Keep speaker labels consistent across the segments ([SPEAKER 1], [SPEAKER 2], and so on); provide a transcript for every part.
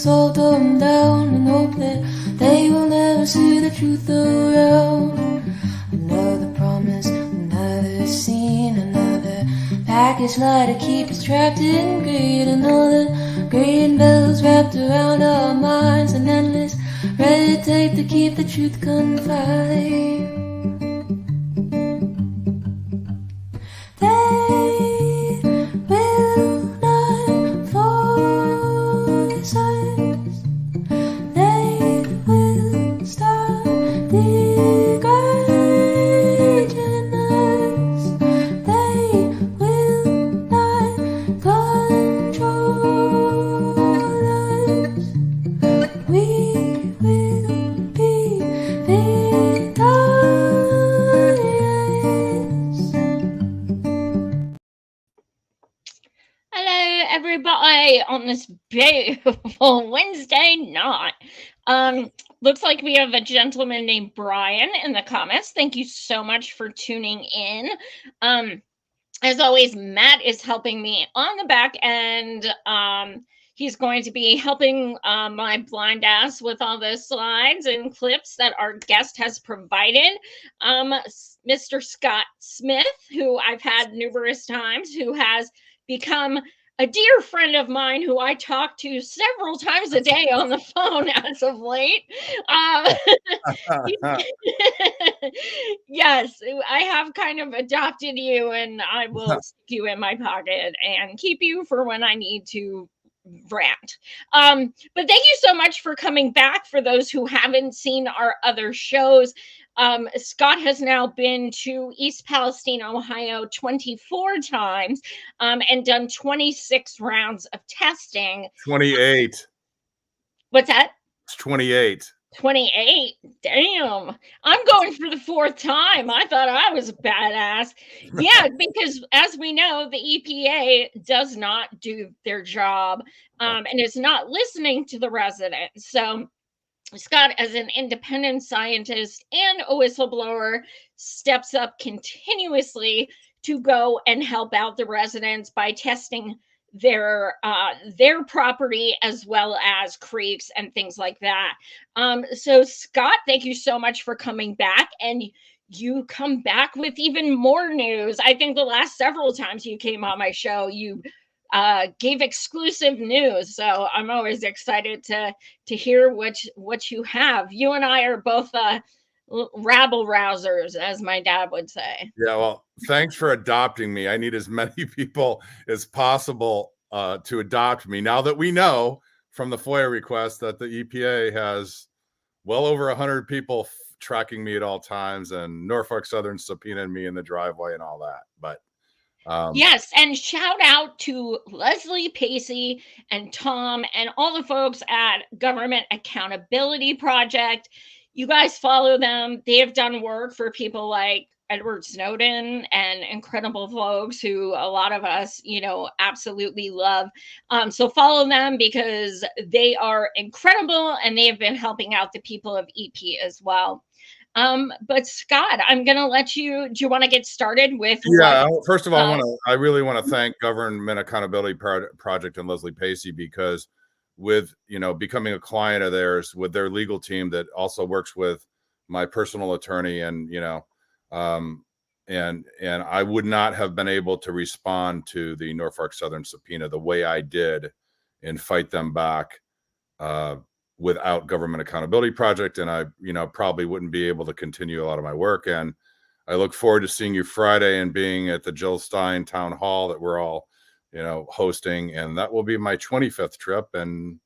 [SPEAKER 1] let's all throw them down and hope that they will never see the truth around. Another promise, another scene, another package lie to keep us trapped in greed. Another green bells wrapped around our minds, an endless red tape to keep the truth confined. They will not force us. They will stop degrading us. They will not control us. We will be victorious.
[SPEAKER 2] Hello, everybody, on this beautiful Wednesday night. Looks like we have a gentleman named Brian in the comments. Thank you so much for tuning in. As always, Matt is helping me on the back end. He's going to be helping my blind ass with all the slides and clips that our guest has provided. Mr. Scott Smith, who I've had numerous times, who has become a dear friend of mine who I talk to several times a day on the phone as of late. Yes, I have kind of adopted you, and I will stick you in my pocket and keep you for when I need to rant. But thank you so much for coming back. For those who haven't seen our other shows, Scott has now been to East Palestine, Ohio 24 times and done 26 rounds of testing.
[SPEAKER 3] 28.
[SPEAKER 2] What's that?
[SPEAKER 3] It's 28.
[SPEAKER 2] 28. Damn. I'm going for the fourth time. I thought I was a badass. Yeah, because as we know, the EPA does not do their job and is not listening to the residents. So Scott, as an independent scientist and a whistleblower, steps up continuously to go and help out the residents by testing their property as well as creeks and things like that. So Scott, thank you so much for coming back, and you come back with even more news. I think the last several times you came on my show, you gave exclusive news, so I'm always excited to hear what you have. You and I are both rabble rousers, as my dad would say.
[SPEAKER 3] Yeah, well, thanks for adopting me. I need as many people as possible to adopt me. Now that we know from the FOIA request that the EPA has well over 100 people tracking me at all times, and Norfolk Southern subpoenaed me in the driveway and all that. But
[SPEAKER 2] yes, and shout out to Leslie Pacey and Tom and all the folks at Government Accountability Project. You guys follow them. They have done work for people like Edward Snowden and incredible folks who a lot of us, absolutely love. So follow them because they are incredible and they have been helping out the people of EP as well. But Scott, I'm going to let you, do you want to get started with?
[SPEAKER 3] Yeah, first of all, I really want to thank Government Accountability Project and Leslie Pacey, because with, becoming a client of theirs with their legal team that also works with my personal attorney, and, and I would not have been able to respond to the Norfolk Southern subpoena the way I did and fight them back without Government Accountability Project. And I, probably wouldn't be able to continue a lot of my work. And I look forward to seeing you Friday and being at the Jill Stein Town Hall that we're all, hosting. And that will be my 25th trip and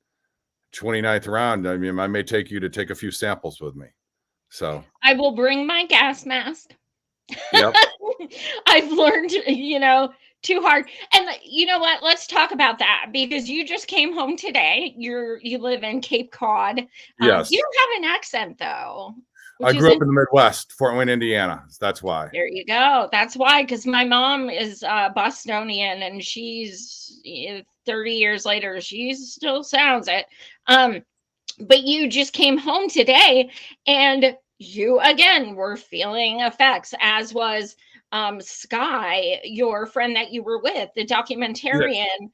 [SPEAKER 3] 29th round. I mean, I may take you to take a few samples with me. So
[SPEAKER 2] I will bring my gas mask.
[SPEAKER 3] Yep.
[SPEAKER 2] I've learned, too hard. And you know what? Let's talk about that, because you just came home today. You live in Cape Cod.
[SPEAKER 3] Yes.
[SPEAKER 2] You don't have an accent though.
[SPEAKER 3] I grew up in the Midwest, Fort Wayne, Indiana. That's why.
[SPEAKER 2] There you go. That's why, because my mom is Bostonian, and she's 30 years later, she still sounds it. But you just came home today, and you again were feeling effects, as was Sky, your friend that you were with, the documentarian.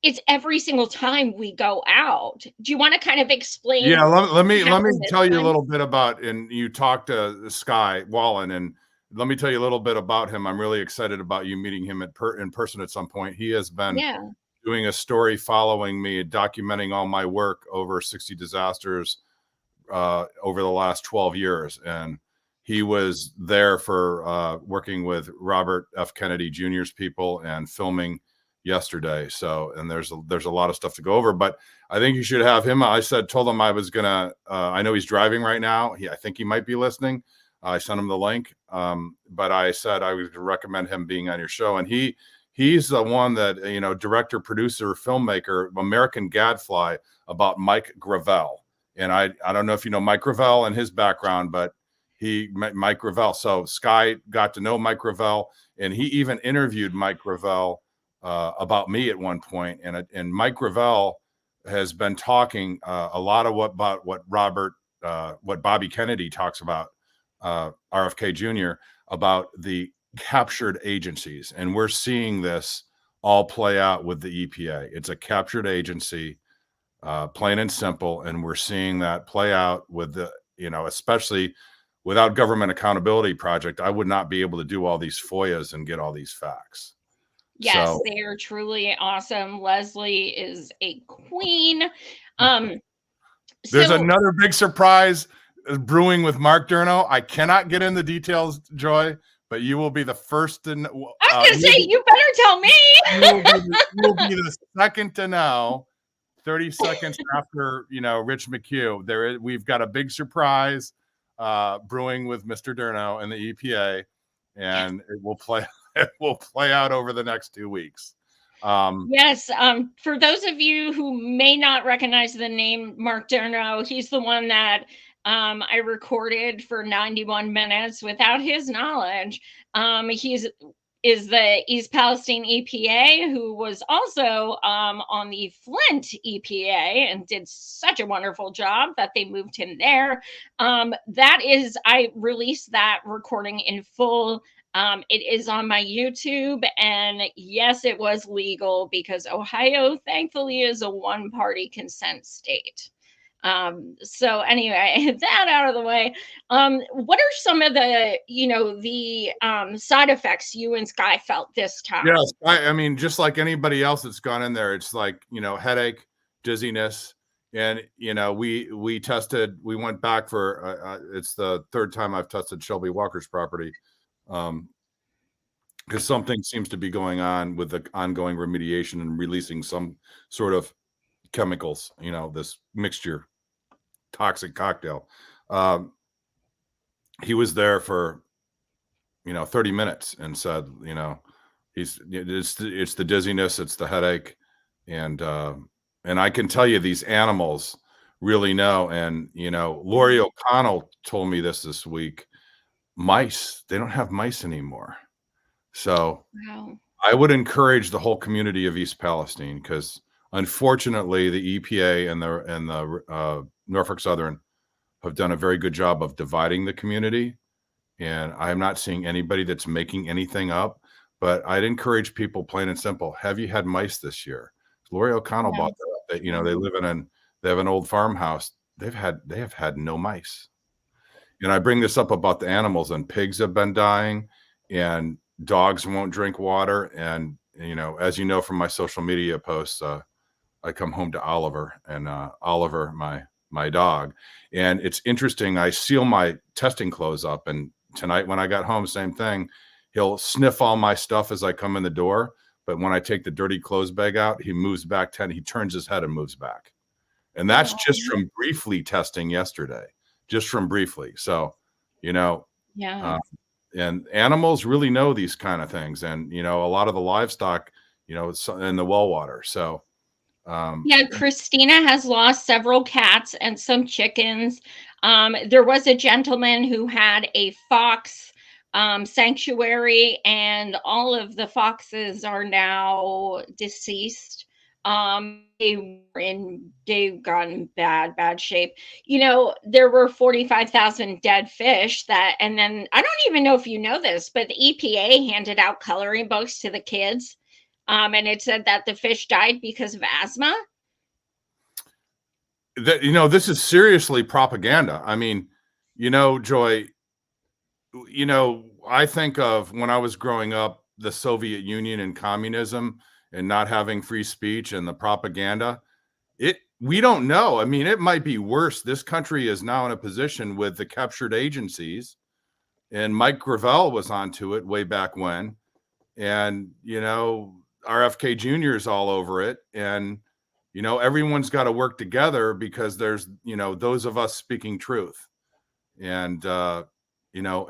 [SPEAKER 2] it's every single time we go out. Do you want to kind of explain
[SPEAKER 3] Yeah, let me
[SPEAKER 2] what
[SPEAKER 3] let me
[SPEAKER 2] happened this
[SPEAKER 3] tell you a
[SPEAKER 2] time?
[SPEAKER 3] little bit about, and you talked to Sky Wallen, and let me tell you a little bit about him. I'm really excited about you meeting him in person at some point. He has been
[SPEAKER 2] Yeah.
[SPEAKER 3] doing a story following me, documenting all my work over 60 disasters over the last 12 years. And he was there for working with Robert F. Kennedy Jr.'s people and filming yesterday. So, and there's a lot of stuff to go over, but I think you should have him. Told him I was gonna, I know he's driving right now. I think he might be listening. I sent him the link. But I said I would recommend him being on your show. And he's the one that, director, producer, filmmaker, American Gadfly, about Mike Gravel. And I don't know if you know Mike Gravel and his background, but Mike Gravel. So Sky got to know Mike Gravel, and he even interviewed Mike Gravel about me at one point. And Mike Gravel has been talking a lot of what Bobby Kennedy talks about, RFK Jr., about the captured agencies. And we're seeing this all play out with the EPA. It's a captured agency, plain and simple. And we're seeing that play out with especially without government accountability project, I would not be able to do all these FOIAs and get all these facts.
[SPEAKER 2] Yes,
[SPEAKER 3] So
[SPEAKER 2] they are truly awesome. Leslie is a queen.
[SPEAKER 3] there's
[SPEAKER 2] So
[SPEAKER 3] another big surprise brewing with Mark Durno. I cannot get in the details, Joy, but you will be the first to know.
[SPEAKER 2] I was going to say, you better tell me.
[SPEAKER 3] You will be the second to know. 30 seconds after, Rich McHugh, we've got a big surprise brewing with Mr. Durno and the EPA, and it will play out over the next 2 weeks.
[SPEAKER 2] Yes. For those of you who may not recognize the name Mark Durno, he's the one that I recorded for 91 minutes without his knowledge. Is the East Palestine EPA, who was also on the Flint EPA and did such a wonderful job that they moved him there. I released that recording in full. It is on my YouTube, and yes, it was legal because Ohio, thankfully, is a one-party consent state. So anyway, that out of the way. What are some of the side effects you and Sky felt this time?
[SPEAKER 3] Yes, I mean, just like anybody else that's gone in there, it's like, headache, dizziness. And we went back for it's the third time I've tested Shelby Walker's property, because something seems to be going on with the ongoing remediation and releasing some sort of chemicals, this mixture, toxic cocktail. He was there for 30 minutes and said, it's the dizziness, it's the headache, and I can tell you these animals really know. And Lori O'Connell told me this week. Mice, they don't have mice anymore. So
[SPEAKER 2] Wow.
[SPEAKER 3] I would encourage the whole community of East Palestine, because unfortunately the EPA and the Norfolk Southern have done a very good job of dividing the community. And I'm not seeing anybody that's making anything up, but I'd encourage people, plain and simple, have you had mice this year? Lori O'Connell bought that. They live they have an old farmhouse. They have had no mice. And I bring this up about the animals, and pigs have been dying, and dogs won't drink water. And, as you know, from my social media posts, I come home to Oliver, and Oliver, my dog. And it's interesting. I seal my testing clothes up, and tonight when I got home, same thing. He'll sniff all my stuff as I come in the door. But when I take the dirty clothes bag out, he moves back 10. He turns his head and moves back. And that's just from briefly testing yesterday, just from briefly. So,
[SPEAKER 2] Yeah.
[SPEAKER 3] And animals really know these kind of things. And, a lot of the livestock, it's in the well water. So,
[SPEAKER 2] yeah, Christina has lost several cats and some chickens. There was a gentleman who had a fox sanctuary, and all of the foxes are now deceased. They've gotten bad shape. There were 45,000 dead fish and then I don't even know if you know this, but the EPA handed out coloring books to the kids And it said that the fish died because of asthma.
[SPEAKER 3] That, this is seriously propaganda. I mean, Joy, I think of when I was growing up, the Soviet Union and communism and not having free speech and the propaganda. We don't know. I mean, it might be worse. This country is now in a position with the captured agencies, and Mike Gravel was onto it way back when. And, RFK Jr. is all over it. And, everyone's got to work together because there's, those of us speaking truth. And,
[SPEAKER 2] Oh,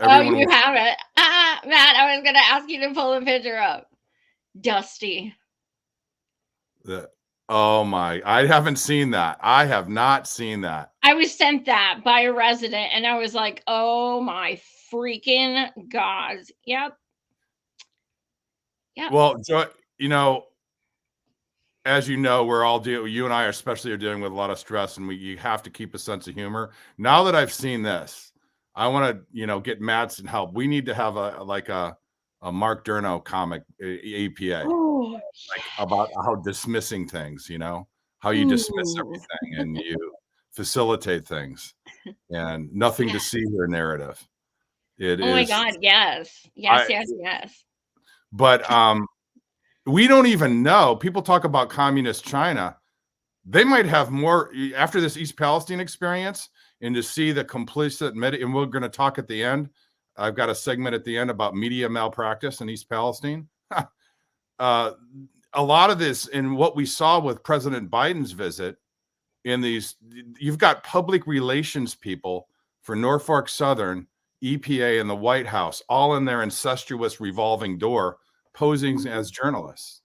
[SPEAKER 3] everyone.
[SPEAKER 2] you have it. Matt, I was going to ask you to pull the picture up. Dusty.
[SPEAKER 3] Oh my, I haven't seen that. I have not seen that.
[SPEAKER 2] I was sent that by a resident and I was like, oh my freaking God. Yep.
[SPEAKER 3] Well, as you know, you and I especially are dealing with a lot of stress, and you have to keep a sense of humor. Now that I've seen this, I want to, get Matt's and help. We need to have a Mark Durno comic, APA, like about how dismissing things, how you dismiss everything and you facilitate things, and nothing to see here narrative.
[SPEAKER 2] My God, yes. Yes.
[SPEAKER 3] But we don't even know. People talk about communist China. They might have more after this East Palestine experience, and to see the complicit media. And we're going to talk at the end. I've got a segment at the end about media malpractice in East Palestine. A lot of this, and what we saw with President Biden's visit, you've got public relations people for Norfolk Southern, EPA, and the White House, all in their incestuous revolving door, posing as journalists.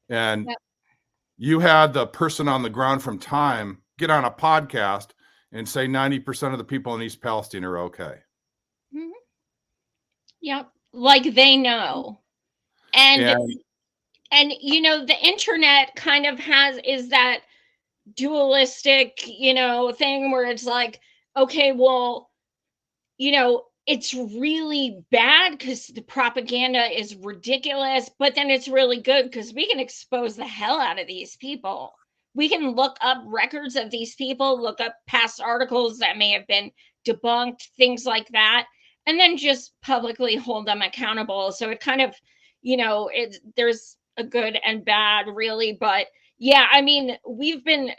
[SPEAKER 3] And you had the person on the ground from Time get on a podcast and say 90% of the people in East Palestine are okay.
[SPEAKER 2] Mm-hmm. Yep. Like they know. And the internet kind of is that dualistic, thing where it's like, okay, well, it's really bad because the propaganda is ridiculous, but then it's really good because we can expose the hell out of these people. We can look up records of these people, look up past articles that may have been debunked, things like that, and then just publicly hold them accountable. So it kind of, there's a good and bad, really. But yeah, I mean, we've been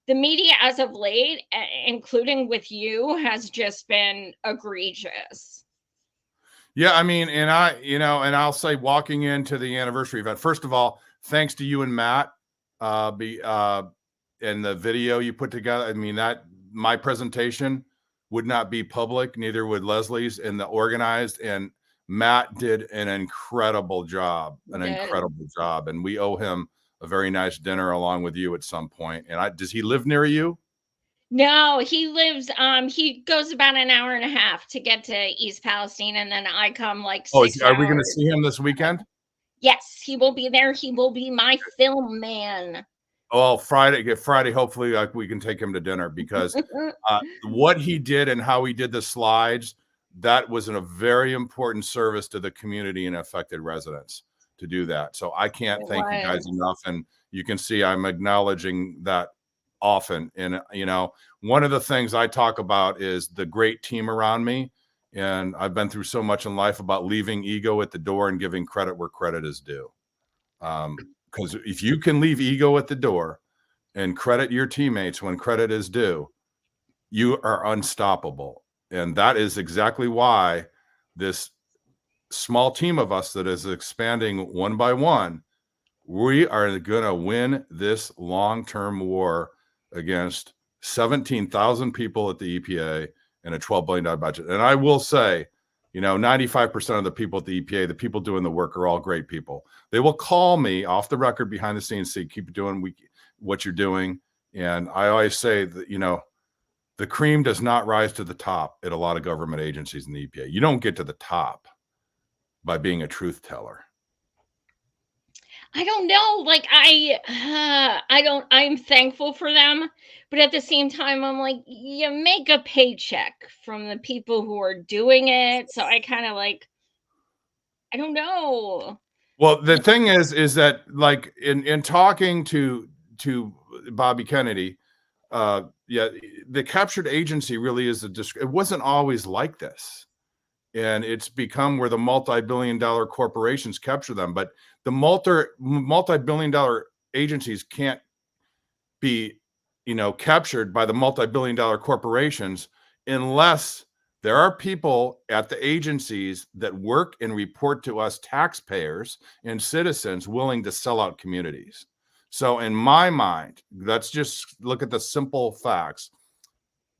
[SPEAKER 2] the media as of late, including with you, has just been egregious.
[SPEAKER 3] Yeah, I mean, and I'll say, walking into the anniversary event, first of all, thanks to you and Matt, and the video you put together. I mean, that my presentation would not be public, neither would Leslie's, and the organized, and Matt did an incredible job, and we owe him a very nice dinner along with you at some point. And does he live near you?
[SPEAKER 2] No, he lives, he goes about an hour and a half to get to East Palestine, and then I come like 6 hours.
[SPEAKER 3] Are we going to see him this weekend?
[SPEAKER 2] Yes, he will be there. He will be my film man.
[SPEAKER 3] Oh, Friday, hopefully we can take him to dinner, because what he did and how he did the slides, that was a very important service to the community and affected residents to do that. So I can't thank you guys enough. And you can see I'm acknowledging that often. And, one of the things I talk about is the great team around me. And I've been through so much in life about leaving ego at the door and giving credit where credit is due. Because if you can leave ego at the door and credit your teammates when credit is due, you are unstoppable. And that is exactly why this small team of us that is expanding one by one, we are going to win this long-term war against 17,000 people at the EPA and a $12 billion budget. And I will say, 95% of the people at the EPA, the people doing the work, are all great people. They will call me off the record, behind the scenes, say, keep doing what you're doing. And I always say that, the cream does not rise to the top at a lot of government agencies in the EPA. You don't get to the top by being a truth teller.
[SPEAKER 2] I don't know. Like I'm thankful for them, but at the same time, I'm like, you make a paycheck from the people who are doing it. So I kind of I don't know.
[SPEAKER 3] Well, the thing is that like in talking to Bobby Kennedy, yeah, the captured agency really is it wasn't always like this. And it's become where the multi-billion-dollar corporations capture them. But the multi-billion-dollar agencies can't be, captured by the multi-billion-dollar corporations unless there are people at the agencies that work and report to us taxpayers and citizens willing to sell out communities. So in my mind, let's just look at the simple facts.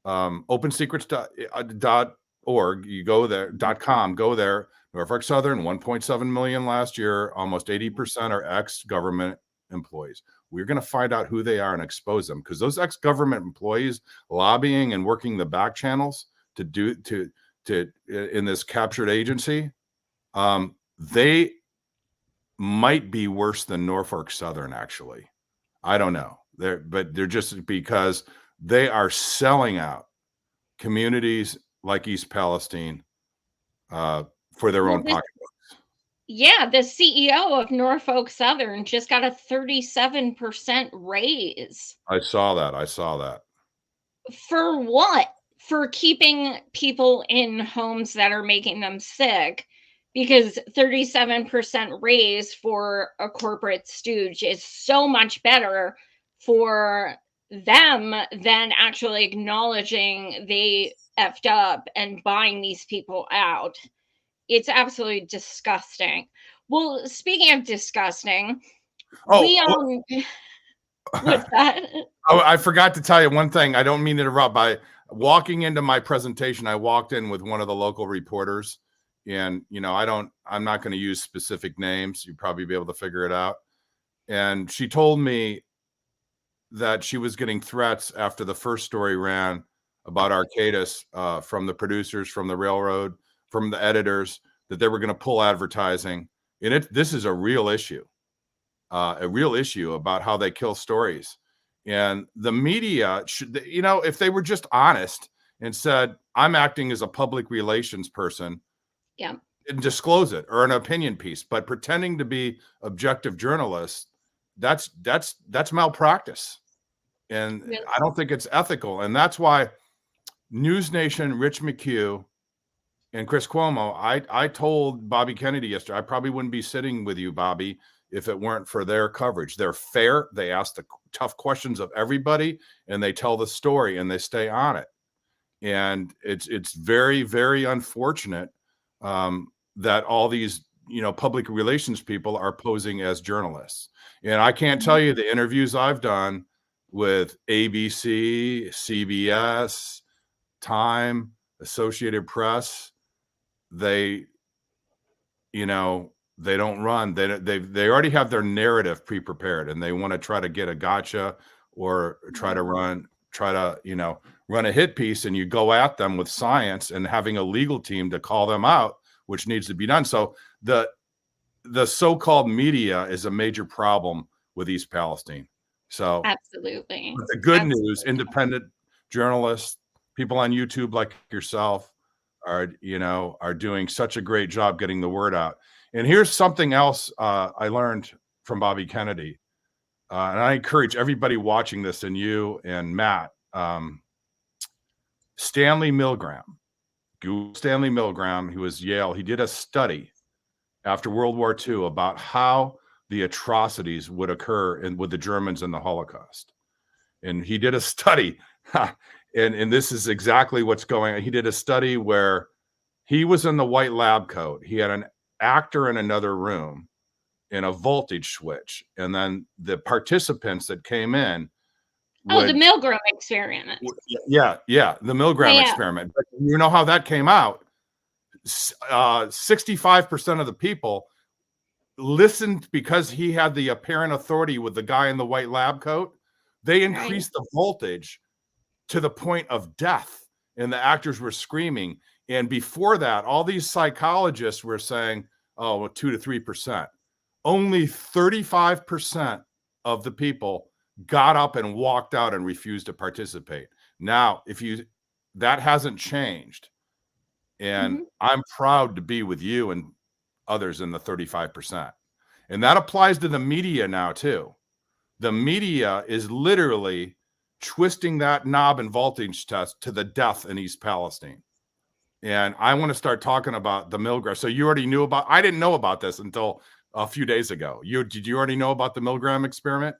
[SPEAKER 3] OpenSecrets.org, you go there, .com, go there. Norfolk Southern, 1.7 million last year, almost 80% are ex-government employees. We're going to find out who they are and expose them, because those ex-government employees lobbying and working the back channels to in this captured agency, they might be worse than Norfolk Southern, actually. I don't know. They're just because they are selling out communities like East Palestine for their own pocketbooks.
[SPEAKER 2] Yeah, the CEO of Norfolk Southern just got a 37% raise.
[SPEAKER 3] I saw that.
[SPEAKER 2] For what? For keeping people in homes that are making them sick, because 37% raise for a corporate stooge is so much better for them than actually acknowledging they effed up and buying these people out. It's absolutely disgusting. Well, speaking of disgusting, we what's that?
[SPEAKER 3] I forgot to tell you one thing. I don't mean to interrupt. By walking into my presentation, I walked in with one of the local reporters, and I'm not going to use specific names. You'd probably be able to figure it out. And she told me that she was getting threats after the first story ran about Arcadis from the producers, from the railroad, from the editors, that they were going to pull advertising. And this is a real issue about how they kill stories. And the media should, if they were just honest and said, I'm acting as a public relations person,
[SPEAKER 2] Yeah,
[SPEAKER 3] and disclose it, or an opinion piece, but pretending to be objective journalists, that's malpractice. And
[SPEAKER 2] really.
[SPEAKER 3] I don't think it's ethical. And that's why News Nation, Rich McHugh, and Chris Cuomo, I told Bobby Kennedy yesterday, I probably wouldn't be sitting with you, Bobby, if it weren't for their coverage. They're fair. They ask the tough questions of everybody, and they tell the story, and they stay on it. And it's very, very unfortunate that all these public relations people are posing as journalists. And I can't tell you the interviews I've done with ABC, CBS, Time, Associated Press. They don't run. They already have their narrative pre-prepared, and they want to try to get a gotcha or try to run a hit piece, and you go at them with science and having a legal team to call them out, which needs to be done. So the so-called media is a major problem with East Palestine. So
[SPEAKER 2] Absolutely.
[SPEAKER 3] but the good news, independent journalists, people on YouTube like yourself are doing such a great job getting the word out. And here's something else I learned from Bobby Kennedy. And I encourage everybody watching this, and you and Matt, Stanley Milgram, Google Stanley Milgram, who was Yale. He did a study after World War II about how the atrocities would occur with the Germans in the Holocaust. And he did a study, and this is exactly what's going on. He did a study where he was in the white lab coat. He had an actor in another room and a voltage switch. And then the participants that came in.
[SPEAKER 2] The Milgram experiment.
[SPEAKER 3] Yeah, the Milgram experiment. But you know how that came out? 65% of the people listened because he had the apparent authority with the guy in the white lab coat. They increased the voltage to the point of death, and the actors were screaming. And before that, all these psychologists were saying, 2 to 3%. Only 35% of the people got up and walked out and refused to participate. Now, that hasn't changed. And I'm proud to be with you and others in the 35%. And that applies to the media now too. The media is literally twisting that knob and voltage test to the death in East Palestine. And I want to start talking about the Milgram. So you already knew about, I didn't know about this until a few days ago. Did you already know about the Milgram experiment?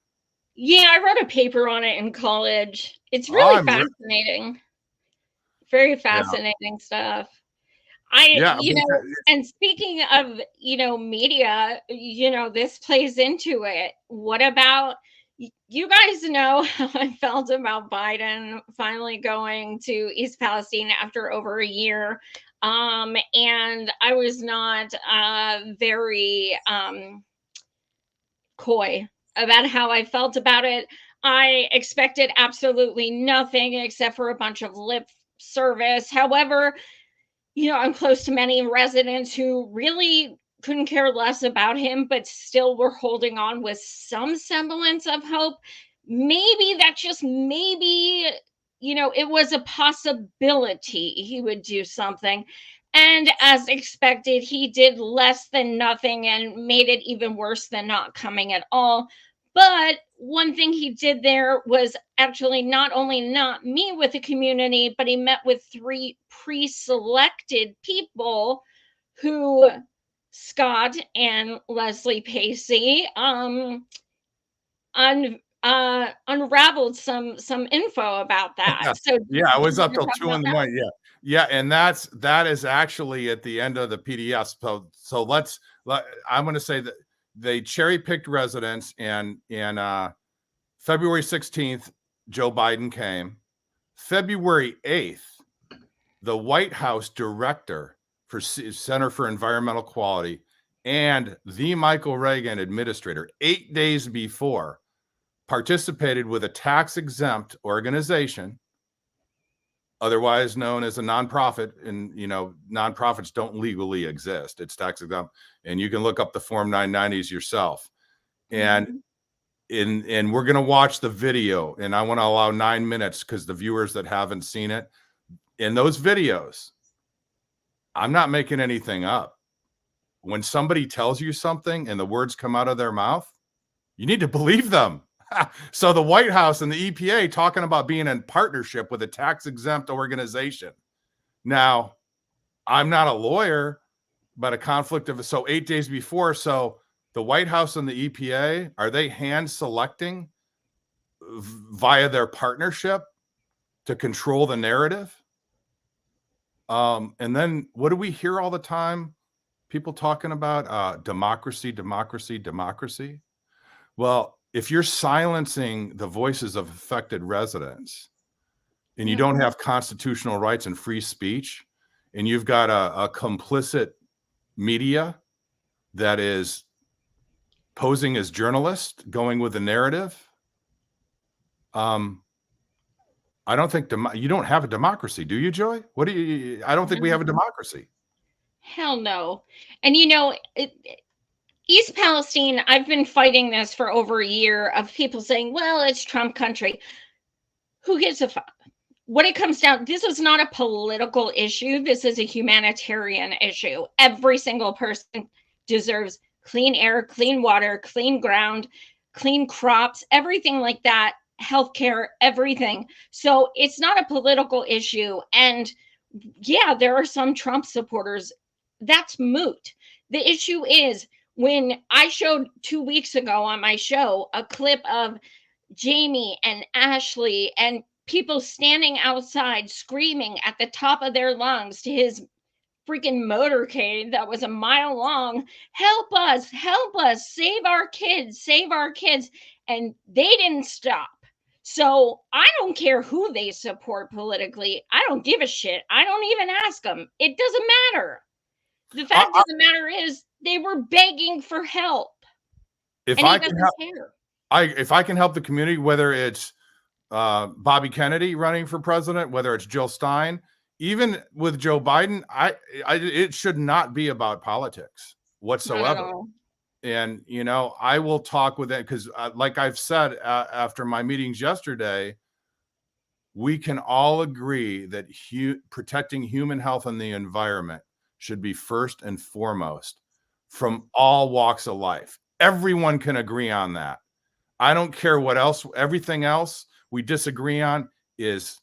[SPEAKER 2] Yeah, I wrote a paper on it in college. It's really fascinating. Very fascinating stuff. And speaking of, media, this plays into it. What about, you guys know how I felt about Biden finally going to East Palestine after over a year. And I was not very coy about how I felt about it. I expected absolutely nothing except for a bunch of lip service. However, I'm close to many residents who really couldn't care less about him, but still were holding on with some semblance of hope. Maybe that just maybe, it was a possibility he would do something. And as expected, he did less than nothing and made it even worse than not coming at all. But one thing he did there was actually not only not meet with the community, but he met with 3 pre-selected people who Scott and Leslie Pacey unraveled some info about that. So
[SPEAKER 3] yeah, I was up till 2 in the morning. Yeah, and that is actually at the end of the PDF. So I'm going to say that they cherry picked residents, and February 16th, Joe Biden came. February 8th, the White House director for Center for Environmental Quality and the Michael Reagan administrator, 8 days before, participated with a tax-exempt organization, otherwise known as a nonprofit. And, nonprofits don't legally exist. It's tax-exempt. And you can look up the Form 990s yourself. And we're going to watch the video, and I want to allow 9 minutes because the viewers that haven't seen it, in those videos, I'm not making anything up. When somebody tells you something and the words come out of their mouth, you need to believe them. So the White House and the EPA talking about being in partnership with a tax-exempt organization. Now, I'm not a lawyer, but a conflict of, so 8 days before, so the White House and the EPA, are they hand selecting via their partnership to control the narrative? And then what do we hear all the time? People talking about democracy, democracy, democracy. Well, if you're silencing the voices of affected residents and you don't have constitutional rights and free speech, and you've got a complicit media that is posing as journalists, going with the narrative, I don't think you don't have a democracy, do you, Joy? What do you? I don't think we have a democracy.
[SPEAKER 2] Hell no. And East Palestine, I've been fighting this for over a year of people saying, well, it's Trump country. Who gives a fuck? What it comes down, this is not a political issue. This is a humanitarian issue. Every single person deserves clean air, clean water, clean ground, clean crops, everything like that, healthcare, everything. So it's not a political issue. And yeah, there are some Trump supporters. That's moot. The issue is, when I showed 2 weeks ago on my show a clip of Jamie and Ashley and people standing outside screaming at the top of their lungs to his freaking motorcade that was a mile long, help us, save our kids, save our kids. And they didn't stop. So I don't care who they support politically. I don't give a shit. I don't even ask them. It doesn't matter. The fact of the matter is, they were begging for help.
[SPEAKER 3] If I can help the community, whether it's Bobby Kennedy running for president, whether it's Jill Stein, even with Joe Biden, it should not be about politics whatsoever. And, I will talk with it because like I've said, after my meetings yesterday, we can all agree that protecting human health and the environment should be first and foremost from all walks of life. Everyone can agree on that. I don't care what else, everything else we disagree on is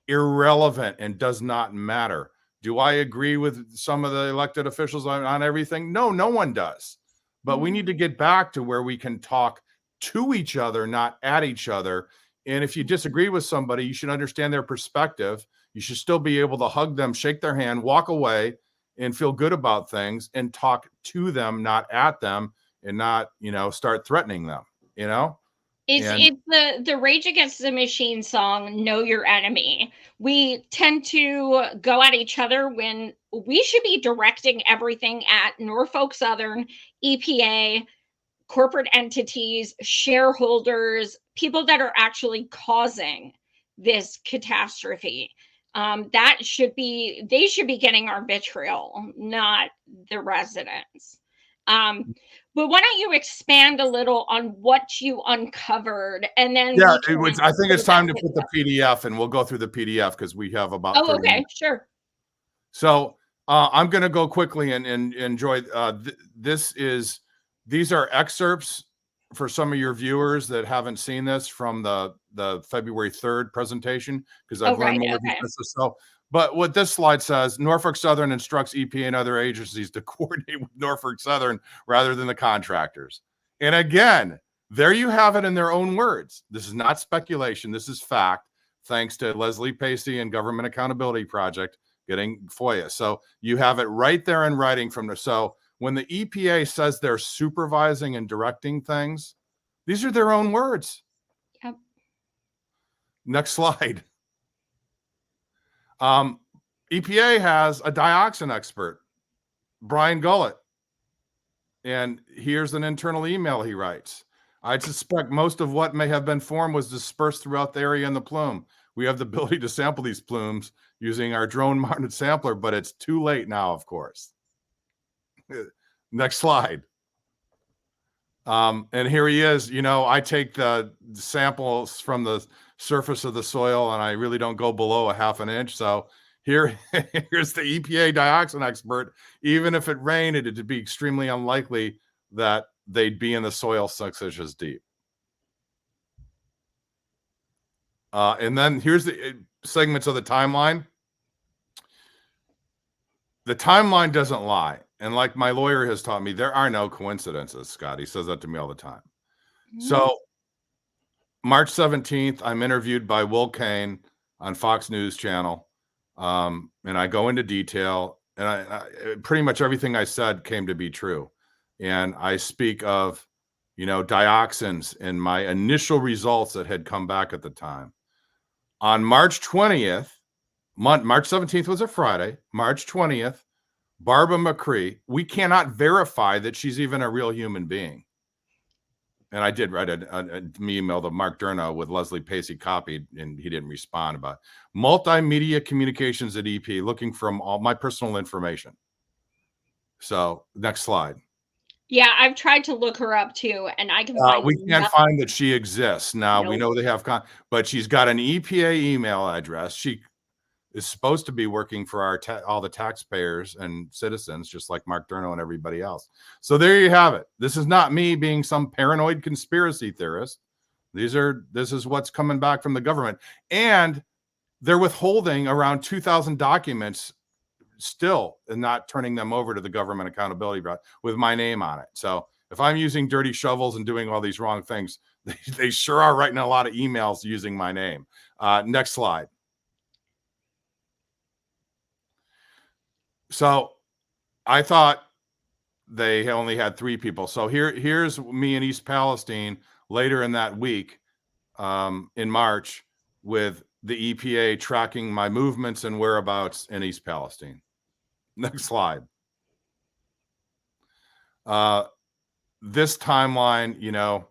[SPEAKER 3] irrelevant and does not matter. Do I agree with some of the elected officials on everything? No, no one does. But we need to get back to where we can talk to each other, not at each other. And if you disagree with somebody, you should understand their perspective. You should still be able to hug them, shake their hand, walk away, and feel good about things and talk to them, not at them, and not, start threatening them,
[SPEAKER 2] It's the Rage Against the Machine song, Know Your Enemy. We tend to go at each other when we should be directing everything at Norfolk Southern, EPA, corporate entities, shareholders, people that are actually causing this catastrophe. They should be getting our vitriol, not the residents. But why don't you expand a little on what you uncovered, and then
[SPEAKER 3] Yeah, I think it's time to put the PDF, and we'll go through the PDF because we have about 30
[SPEAKER 2] okay,
[SPEAKER 3] minutes.
[SPEAKER 2] sure.
[SPEAKER 3] So I'm going to go quickly and enjoy. These are excerpts for some of your viewers that haven't seen this from the February 3rd presentation, because I've learned more. So, but what this slide says, Norfolk Southern instructs EPA and other agencies to coordinate with Norfolk Southern rather than the contractors. And again, there you have it in their own words. This is not speculation. This is fact, thanks to Leslie Pacey and Government Accountability Project getting FOIA. So you have it right there in writing from the, so when the EPA says they're supervising and directing things, these are their own words.
[SPEAKER 2] Yep.
[SPEAKER 3] Next slide. EPA has a dioxin expert, Brian Gullett. And here's an internal email he writes. I suspect most of what may have been formed was dispersed throughout the area in the plume. We have the ability to sample these plumes using our drone-mounted sampler, but it's too late now, of course. Next slide. And here he is. I take the samples from the surface of the soil, and I really don't go below a half an inch. So here's the EPA dioxin expert. Even if it rained, it'd be extremely unlikely that they'd be in the soil 6 inches deep. And then here's the segments of the timeline. The timeline doesn't lie. And like my lawyer has taught me, there are no coincidences, Scott. He says that to me all the time. So March 17th, I'm interviewed by Will Kane on Fox News Channel. And I go into detail, and I pretty much everything I said came to be true. And I speak of, dioxins and my initial results that had come back at the time. On March 20th, March 17th was a Friday, March 20th, Barbara McCree, we cannot verify that she's even a real human being. And I did write an email to Mark Durno with Leslie Pacey copied, and he didn't respond about multimedia communications at EP looking for all my personal information. So next slide.
[SPEAKER 2] Yeah, I've tried to look her up too, and I can find
[SPEAKER 3] we can't find that she exists. Now we know they have, but she's got an EPA email address. She is supposed to be working for all the taxpayers and citizens, just like Mark Durno and everybody else. So there you have it. This is not me being some paranoid conspiracy theorist. This is what's coming back from the government, and they're withholding around 2,000 documents still and not turning them over to the Government Accountability Project with my name on it. So if I'm using dirty shovels and doing all these wrong things, they sure are writing a lot of emails using my name. Next slide. So I thought they only had 3 people. So here's me in East Palestine later in that week, in March, with the EPA tracking my movements and whereabouts in East Palestine. Next slide. This timeline,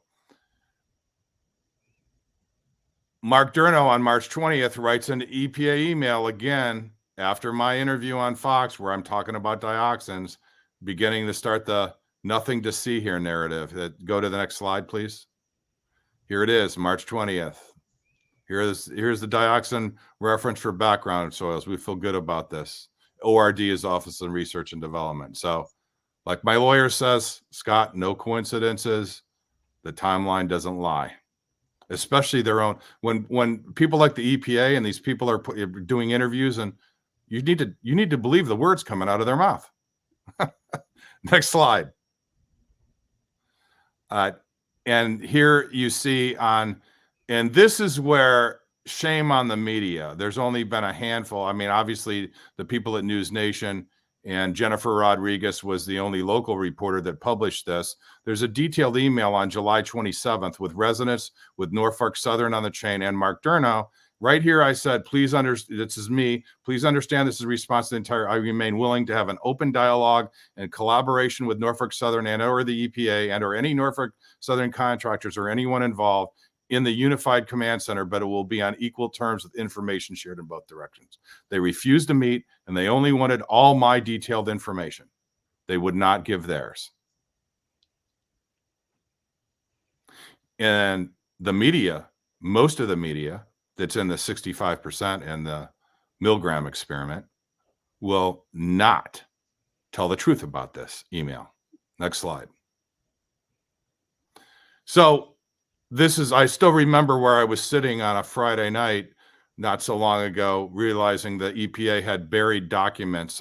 [SPEAKER 3] Mark Durno on March 20th writes an EPA email again after my interview on Fox, where I'm talking about dioxins, beginning to start the nothing to see here narrative. Go to the next slide, please. Here it is, March 20th. Here's the dioxin reference for background soils. We feel good about this. ORD is Office of Research and Development. So Like my lawyer says, Scott, no coincidences. The timeline doesn't lie, especially their own. When people like the EPA and these people are doing interviews, and you need to believe the words coming out of their mouth. Next slide. And here you see and this is where shame on the media. There's only been a handful. I mean, obviously the people at News Nation and Jennifer Rodriguez was the only local reporter that published this. There's a detailed email on July 27th with residents with Norfolk Southern on the chain and Mark Durno. Right here, I said, please understand, this is me. Please understand this is a response to the entire, I remain willing to have an open dialogue and collaboration with Norfolk Southern and or the EPA and or any Norfolk Southern contractors or anyone involved in the Unified Command Center, but it will be on equal terms with information shared in both directions. They refused to meet, and they only wanted all my detailed information. They would not give theirs. And the media, most of the media that's in the 65% and the Milgram experiment will not tell the truth about this email. Next slide. So I still remember where I was sitting on a Friday night not so long ago, realizing the EPA had buried documents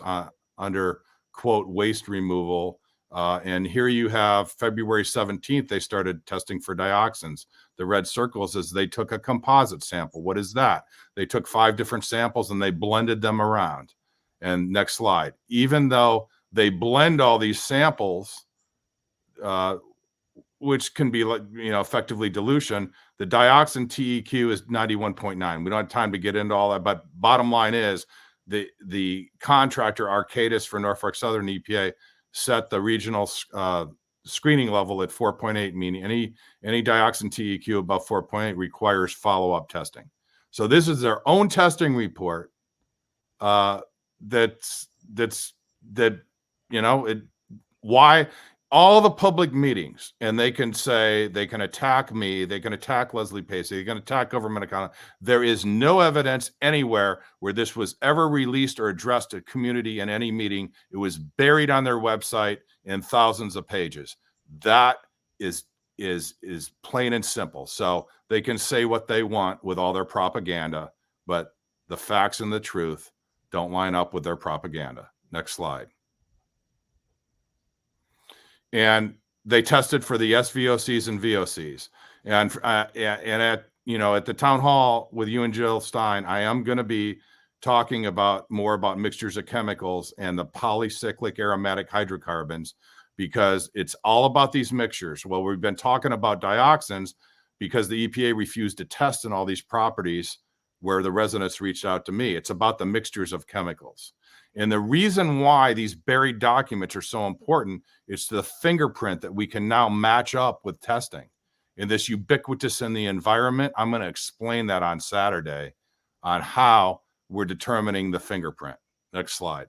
[SPEAKER 3] under, quote, waste removal. And here you have February 17th, they started testing for dioxins. The red circles is they took a composite sample. What is that? They took 5 different samples and they blended them around. And next slide. Even though they blend all these samples, which can be, like, effectively dilution, the dioxin TEQ is 91.9. We don't have time to get into all that, but bottom line is the contractor Arcadis for Norfolk Southern EPA set the regional screening level at 4.8, meaning any dioxin TEQ above 4.8 requires follow-up testing. So this is their own testing report. Why all the public meetings, and they can attack me, they can attack Leslie Pacey, they can attack government accountability. There is no evidence anywhere where this was ever released or addressed to community in any meeting. It was buried on their website in thousands of pages. That is plain and simple. So they can say what they want with all their propaganda, but the facts and the truth don't line up with their propaganda. Next slide. And they tested for the SVOCs and VOCs. And at the town hall with you and Jill Stein, I am going to be talking more about mixtures of chemicals and the polycyclic aromatic hydrocarbons, because it's all about these mixtures. Well, we've been talking about dioxins because the EPA refused to test in all these properties where the residents reached out to me. It's about the mixtures of chemicals. And the reason why these buried documents are so important is the fingerprint that we can now match up with testing. And this ubiquitous in the environment, I'm going to explain that on Saturday on how we're determining the fingerprint. Next slide.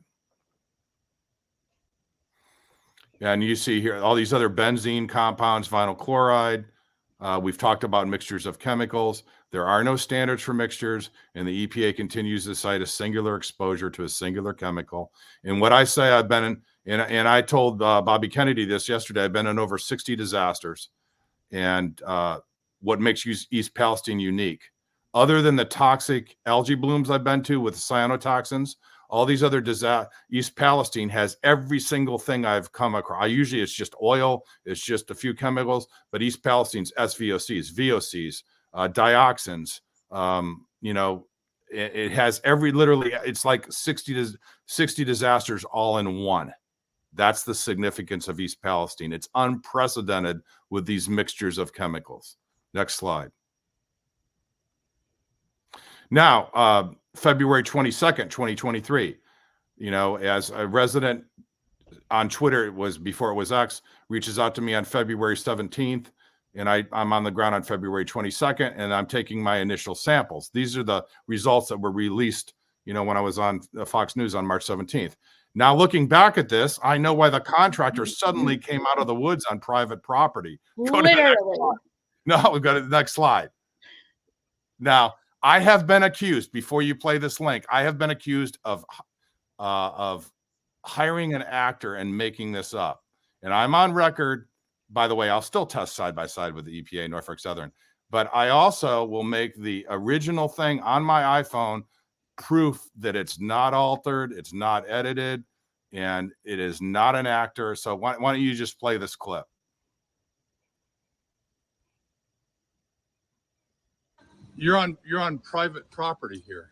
[SPEAKER 3] And you see here all these other benzene compounds, vinyl chloride. We've talked about mixtures of chemicals. There are no standards for mixtures, and the EPA continues to cite a singular exposure to a singular chemical. And what I say, I've been in, and I told Bobby Kennedy this yesterday, I've been in over 60 disasters. And what makes East Palestine unique, other than the toxic algae blooms I've been to with cyanotoxins, all these other East Palestine has every single thing I've come across. Usually it's just oil, it's just a few chemicals, but East Palestine's SVOCs, VOCs, dioxins, it has literally, it's like 60 disasters all in one. That's the significance of East Palestine. It's unprecedented with these mixtures of chemicals. Next slide. Now, February 22nd, 2023, as a resident on Twitter, it was before it was X, reaches out to me on February 17th, and I'm on the ground on February 22nd, and I'm taking my initial samples. These are the results that were released, when I was on Fox News on March 17th. Now, looking back at this, I know why the contractor suddenly came out of the woods on private property.
[SPEAKER 2] Literally.
[SPEAKER 3] No, we've got the next slide. Now, I have been accused, before you play this link, I have been accused of hiring an actor and making this up. and I'm on record, by the way, I'll still test side by side with the EPA, Norfolk Southern, but I also will make the original thing on my iPhone proof that it's not altered, it's not edited, and it is not an actor. So why don't you just play this clip?
[SPEAKER 4] You're on private property here.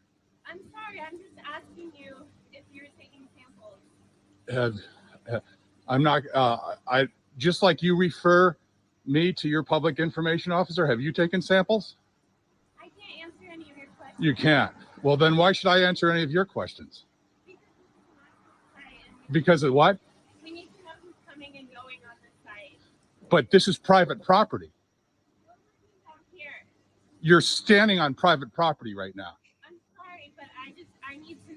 [SPEAKER 5] I'm sorry, I'm just asking you if you're taking samples.
[SPEAKER 4] I'm not. I just like you refer me to your public information officer. Have you taken samples?
[SPEAKER 5] I can't answer any of your questions.
[SPEAKER 4] You can't. Well, then why should I answer any of your questions?
[SPEAKER 5] Because this is not the site. And
[SPEAKER 4] Because of what?
[SPEAKER 5] we need to know who's coming and going on this site.
[SPEAKER 4] But this is private property.
[SPEAKER 5] We're working down here.
[SPEAKER 4] You're standing on private property right now.
[SPEAKER 5] I'm sorry, but I need to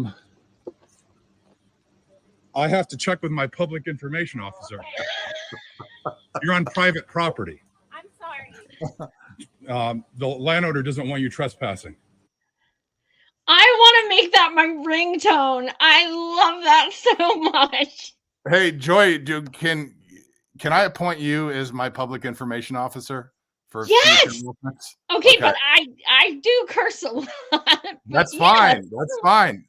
[SPEAKER 5] know.
[SPEAKER 4] I have to check with my public information officer. You're on private property.
[SPEAKER 5] I'm sorry.
[SPEAKER 4] The landowner doesn't want you trespassing.
[SPEAKER 2] I want to make that my ringtone. I love that so much.
[SPEAKER 3] Hey, Joy, can I appoint you as my public information officer for
[SPEAKER 2] Yes!
[SPEAKER 3] future movements?
[SPEAKER 2] Okay, but I do curse a lot.
[SPEAKER 3] That's fine. That's fine.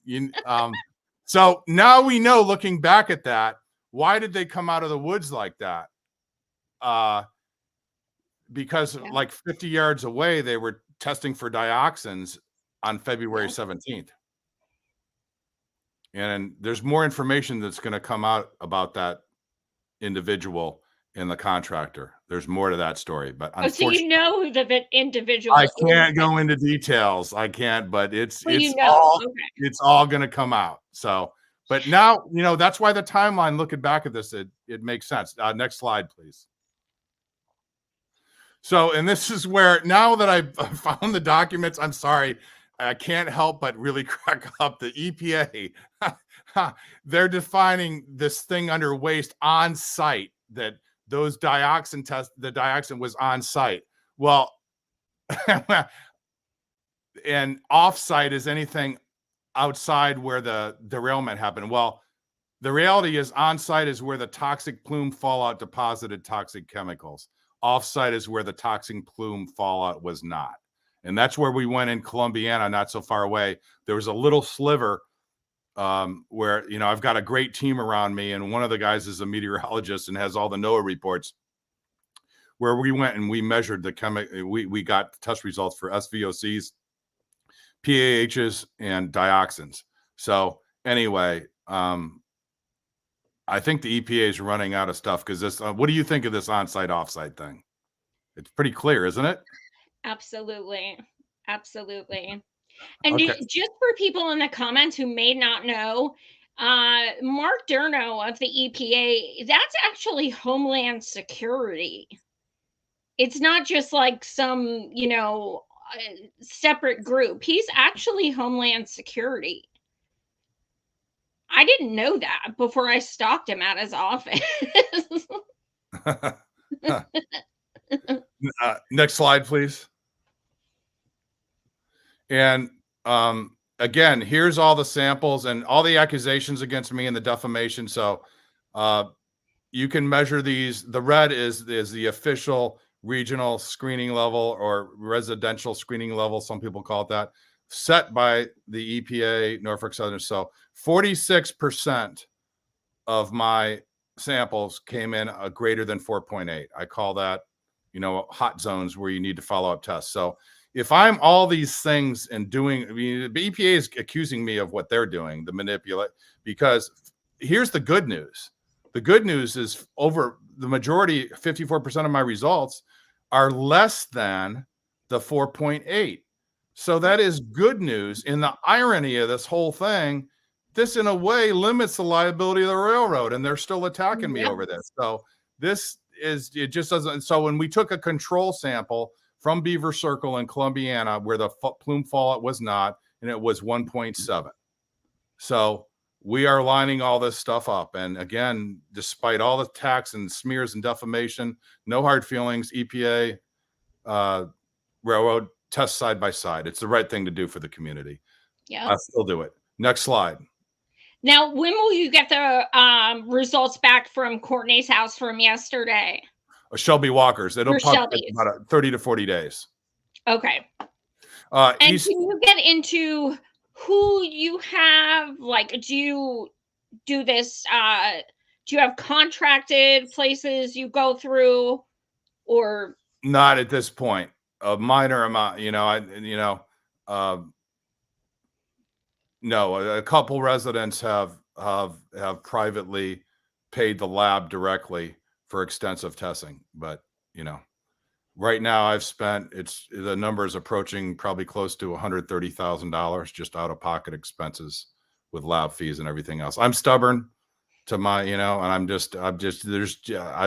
[SPEAKER 3] So now we know, looking back at that, why did they come out of the woods like that? Because like 50 yards away, they were testing for dioxins on February 17th. And there's more information that's going to come out about that individual and the contractor. There's more to that story, but
[SPEAKER 2] so you know who the individual
[SPEAKER 3] I can't go into details. I can't, but it's all going to come out. So, but now, that's why the timeline, looking back at this, it makes sense. Next slide, please. So, and this is where, now that I've found the documents, I'm sorry, I can't help but really crack up. The EPA, they're defining this thing under waste on site, that those dioxin tests, the dioxin was on site. Well, and off site is anything outside where the derailment happened. Well, the reality is on site is where the toxic plume fallout deposited toxic chemicals. Off site is where the toxic plume fallout was not. And that's where we went in Columbiana, not so far away. There was a little sliver where, I've got a great team around me, and one of the guys is a meteorologist and has all the NOAA reports, where we went and we measured the we got test results for SVOCs, PAHs, and dioxins. So anyway, I think the EPA is running out of stuff, because this, what do you think of this on-site, off-site thing? It's pretty clear, isn't it?
[SPEAKER 2] Absolutely. Absolutely. And just for people in the comments who may not know, Mark Durno of the EPA, that's actually Homeland Security. It's not just like some, separate group. He's actually Homeland Security. I didn't know that before I stalked him at his office.
[SPEAKER 3] Next slide, please. And again, here's all the samples and all the accusations against me and the defamation. So you can measure these. The red is the official regional screening level, or residential screening level, some people call it that, set by the EPA, Norfolk Southern. So 46% of my samples came in a greater than 4.8. I call that, hot zones where you need to follow up tests. So if I'm all these things and doing, the EPA is accusing me of what they're doing, the manipulate, because here's the good news. The good news is over the majority, 54% of my results are less than the 4.8. So that is good news. In the irony of this whole thing, this in a way limits the liability of the railroad, and they're still attacking me over this. So it just doesn't. So when we took a control sample from Beaver Circle in Columbiana, where the plume fallout was not, and it was 1.7. So we are lining all this stuff up. And again, despite all the attacks and smears and defamation, no hard feelings, EPA, railroad, test side by side. It's the right thing to do for the community.
[SPEAKER 2] Yeah.
[SPEAKER 3] I'll still do it. Next slide.
[SPEAKER 2] Now, when will you get the results back from Courtney's house from yesterday?
[SPEAKER 3] Shelby Walker's. It'll
[SPEAKER 2] Or
[SPEAKER 3] probably take
[SPEAKER 2] Shelby's?
[SPEAKER 3] about 30 to 40 days.
[SPEAKER 2] Okay. And
[SPEAKER 3] He's
[SPEAKER 2] can you get into who you have? Like, do you do this? Do you have contracted places you go through, or
[SPEAKER 3] not at this point. A minor amount, no, a couple residents have privately paid the lab directly for extensive testing, but right now I've spent the number is approaching probably close to $130,000 just out of pocket expenses with lab fees and everything else. I'm stubborn to my, and I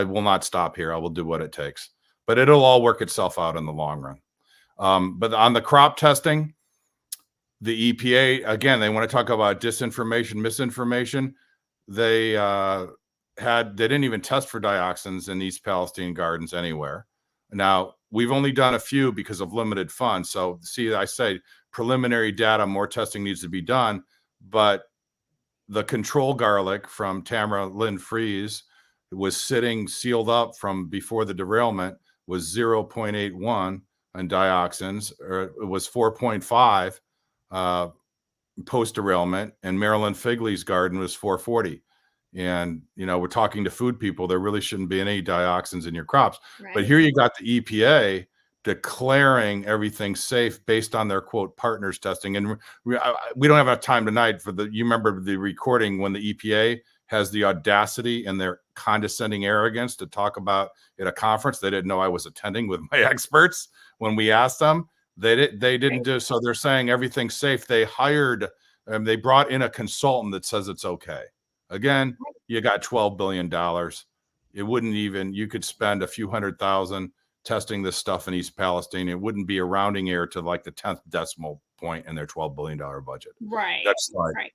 [SPEAKER 3] will not stop here. I will do what it takes, but it'll all work itself out in the long run. But on the crop testing, the EPA, again, they want to talk about disinformation, misinformation. They didn't even test for dioxins in East Palestine gardens anywhere. Now, we've only done a few because of limited funds. So see, I say preliminary data, more testing needs to be done, but the control garlic from Tamara Lynn Freeze was sitting sealed up from before the derailment was 0.81 on dioxins, or it was 4.5 post derailment, and Marilyn Figley's garden was 440. And we're talking to food people. There really shouldn't be any dioxins in your crops.
[SPEAKER 2] right?
[SPEAKER 3] But here you got the EPA declaring everything safe based on their quote partners testing. And we don't have enough time tonight for you remember the recording when the EPA has the audacity and their condescending arrogance to talk about at a conference they didn't know I was attending with my experts. When we asked them, they didn't do. So they're saying everything's safe. They hired, they brought in a consultant that says it's okay. Again, you got $12 billion. It wouldn't even, you could spend a few $100,000 testing this stuff in East Palestine. It wouldn't be a rounding error to like the 10th decimal point in their $12 billion budget.
[SPEAKER 2] Right.
[SPEAKER 3] Next slide.
[SPEAKER 2] Right.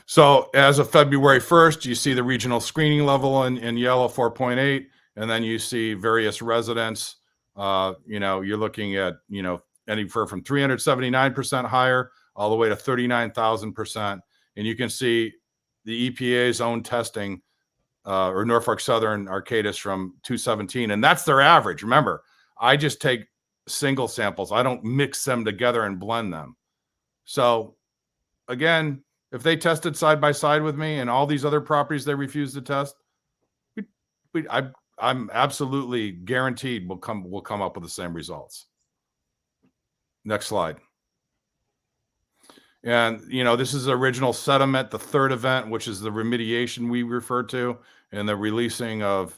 [SPEAKER 3] So as of February 1st, you see the regional screening level in yellow, 4.8, and then you see various residents. You're looking at, anywhere from 379% higher all the way to 39,000%. And you can see the EPA's own testing, or Norfolk Southern Arcadis from 217. And that's their average. Remember, I just take single samples. I don't mix them together and blend them. So again, if they tested side by side with me and all these other properties they refuse to test, I'm absolutely guaranteed we'll come up with the same results. Next slide. And, this is the original sediment, the third event, which is the remediation we refer to, and the releasing of,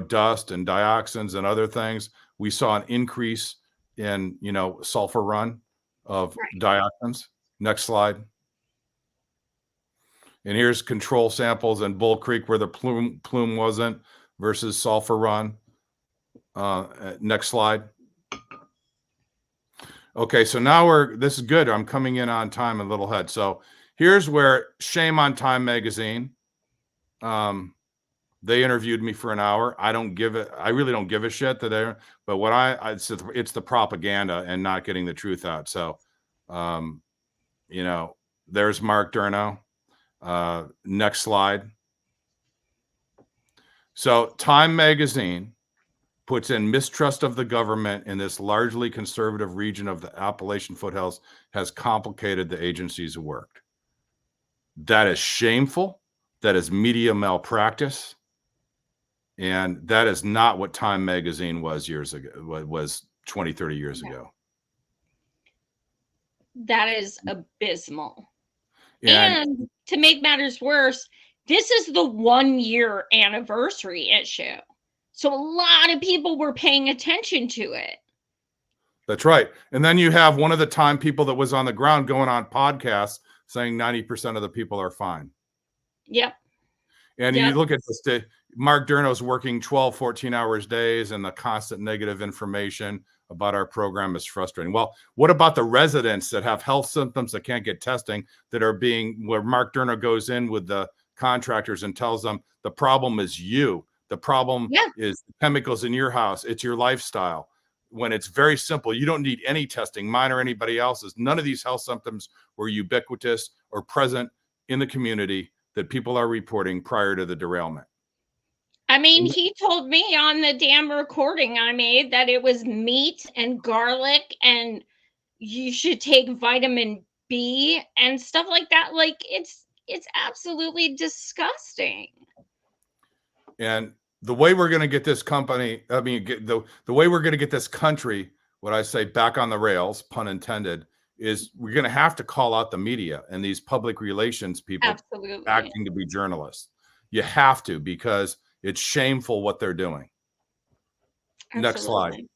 [SPEAKER 3] dust and dioxins and other things. We saw an increase in, sulfur run of dioxins. Next slide. And here's control samples in Bull Creek where the plume wasn't versus sulfur run. Next slide. Okay, so now this is good. I'm coming in on time a little ahead. So here's where shame on Time Magazine. They interviewed me for an hour. I really don't give a shit today, but it's the propaganda and not getting the truth out. So, there's Mark Durno. Next slide. So Time Magazine puts in mistrust of the government in this largely conservative region of the Appalachian foothills has complicated the agency's work. That is shameful. That is media malpractice. And that is not what Time Magazine was years ago, was 20, 30 years ago.
[SPEAKER 2] That is abysmal. And to make matters worse, this is the 1-year anniversary issue. So a lot of people were paying attention to it.
[SPEAKER 3] That's right. And then you have one of the Time people that was on the ground going on podcasts saying 90% of the people are fine.
[SPEAKER 2] Yep.
[SPEAKER 3] And you look at this, Mark Durno's working 12, 14 hours days, and the constant negative information about our program is frustrating. Well, what about the residents that have health symptoms that can't get testing, that are where Mark Durno goes in with the contractors and tells them the problem is you. The problem is chemicals in your house. It's your lifestyle. when it's very simple. You don't need any testing, mine or anybody else's. None of these health symptoms were ubiquitous or present in the community that people are reporting prior to the derailment.
[SPEAKER 2] I mean, he told me on the damn recording I made that it was meat and garlic, and you should take vitamin B and stuff like that. Like, it's absolutely disgusting.
[SPEAKER 3] And the way we're going to get this company, I mean, the way we're going to get this country, what I say, back on the rails, pun intended, is we're going to have to call out the media and these public relations people
[SPEAKER 2] Absolutely.
[SPEAKER 3] acting to be journalists. You have to, because it's shameful what they're doing. Next slide.
[SPEAKER 2] Absolutely.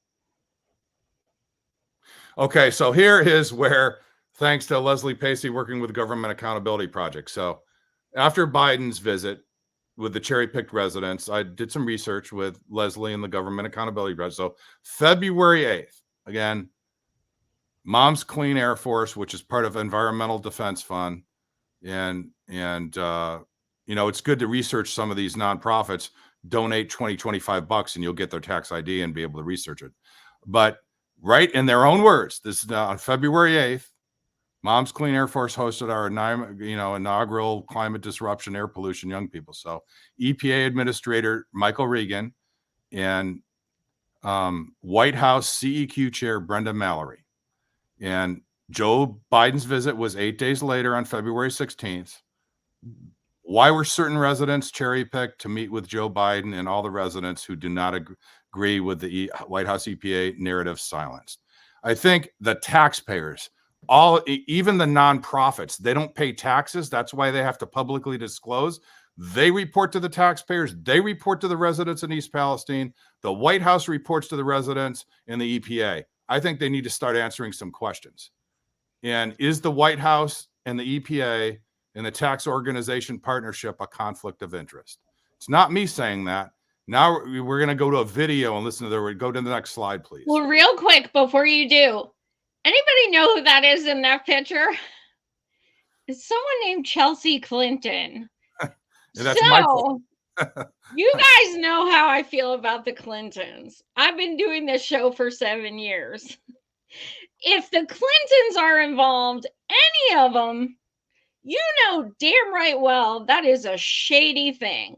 [SPEAKER 3] Okay, so here is where, thanks to Leslie Pacey working with Government Accountability Project. So after Biden's visit with the cherry-picked residents, I did some research with Leslie and the Government Accountability Project. So February 8th, again, Mom's Clean Air Force, which is part of Environmental Defense Fund, and you know, it's good to research some of these nonprofits. Donate $20-25 and you'll get their tax ID and be able to research it. But right in their own words, this is on February 8th, Mom's Clean Air Force hosted our inaugural climate disruption, air pollution, young people. So EPA Administrator Michael Regan and White House CEQ Chair Brenda Mallory. And Joe Biden's visit was 8 days later on February 16th. Why were certain residents cherry-picked to meet with Joe Biden and all the residents who do not agree with the White House EPA narrative silenced? I think the taxpayers, even the nonprofits, they don't pay taxes. That's why they have to publicly disclose. They report to the taxpayers. They report to the residents in East Palestine. The White House reports to the residents in the EPA. I think they need to start answering some questions. And is the White House and the EPA and the tax organization partnership a conflict of interest? It's not me saying that. Now we're going to go to a video and listen to the, go to the next slide, please.
[SPEAKER 2] Well, real quick before you do, anybody know who that is in that picture? It's someone named Chelsea Clinton.
[SPEAKER 3] That's
[SPEAKER 2] so you guys know how I feel about the Clintons. I've been doing this show for 7 years. If the Clintons are involved, any of them, you know damn right well that is a shady thing,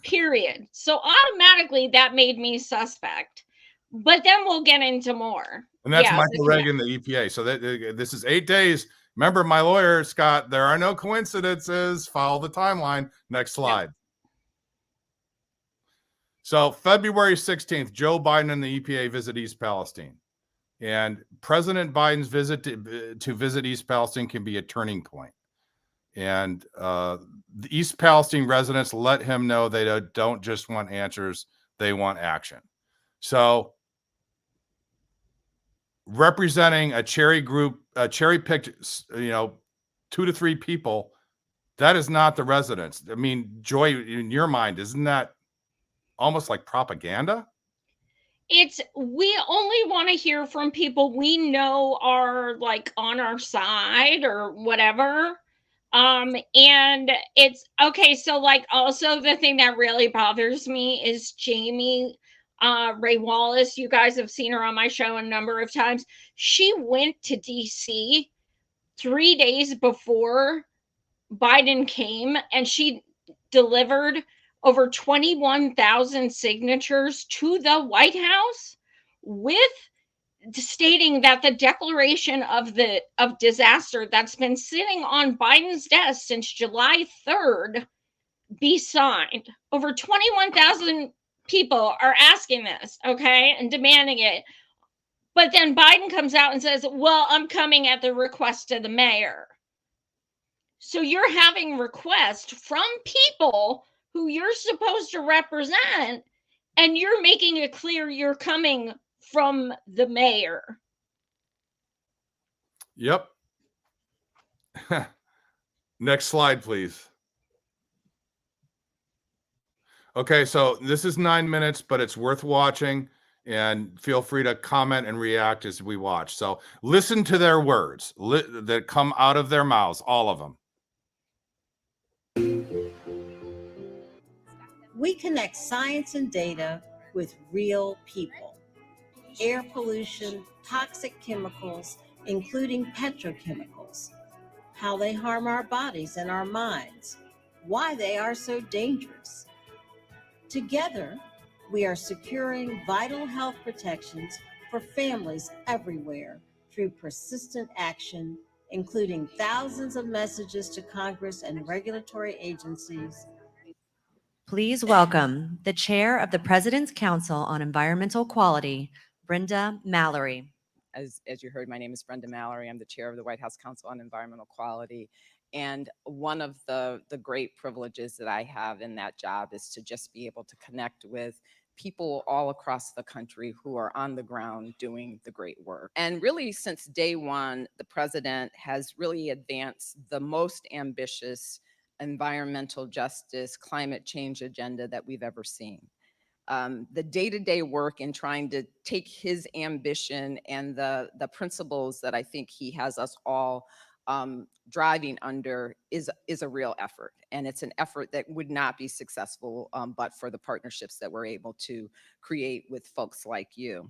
[SPEAKER 2] period. So automatically that made me suspect. But then we'll get into more.
[SPEAKER 3] And that's Michael Reagan, the EPA. So this is 8 days. Remember, my lawyer, Scott, there are no coincidences. Follow the timeline. Next slide. Yep. So February 16th, Joe Biden and the EPA visit East Palestine. And President Biden's visit to visit East Palestine can be a turning point. And the East Palestine residents let him know they don't just want answers, they want action. So representing a cherry-picked, 2 to 3 people, that is not the residents. I mean, Joy, in your mind, isn't that almost like propaganda?
[SPEAKER 2] We only want to hear from people we know are like on our side or whatever. And it's okay. So like, also the thing that really bothers me is Jamie Ray Wallace. You guys have seen her on my show a number of times. She went to DC 3 days before Biden came, and she delivered over 21,000 signatures to the White House with stating that the declaration of disaster that's been sitting on Biden's desk since July 3rd be signed. Over 21,000 people are asking this, okay, and demanding it. But then Biden comes out and says, well, I'm coming at the request of the mayor. So you're having requests from people who you're supposed to represent, and you're making it clear you're coming from the mayor.
[SPEAKER 3] Yep. Next slide, please. Okay, so this is 9 minutes, but it's worth watching, and feel free to comment and react as we watch. So listen to their words that come out of their mouths, all of them.
[SPEAKER 6] We connect science and data with real people. air pollution, toxic chemicals, including petrochemicals, how they harm our bodies and our minds, why they are so dangerous. Together, we are securing vital health protections for families everywhere through persistent action, including thousands of messages to Congress and regulatory agencies.
[SPEAKER 7] Please welcome the Chair of the President's Council on Environmental Quality, Brenda Mallory.
[SPEAKER 8] As you heard, my name is Brenda Mallory. I'm the chair of the White House Council on Environmental Quality. And one of the great privileges that I have in that job is to just be able to connect with people all across the country who are on the ground doing the great work. And really, since day one, the president has really advanced the most ambitious environmental justice, climate change agenda that we've ever seen. The day-to-day work in trying to take his ambition and the principles that I think he has us all driving under is a real effort. And it's an effort that would not be successful but for the partnerships that we're able to create with folks like you.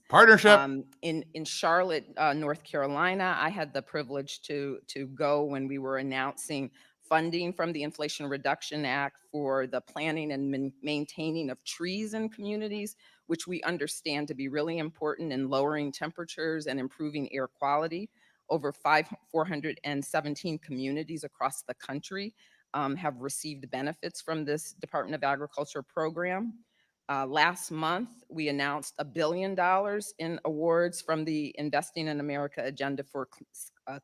[SPEAKER 3] Partnership.
[SPEAKER 8] In Charlotte, North Carolina, I had the privilege to go when we were announcing funding from the Inflation Reduction Act for the planting and maintaining of trees in communities, which we understand to be really important in lowering temperatures and improving air quality. Over 417 communities across the country have received benefits from this Department of Agriculture program. Last month, we announced $1 billion in awards from the Investing in America agenda for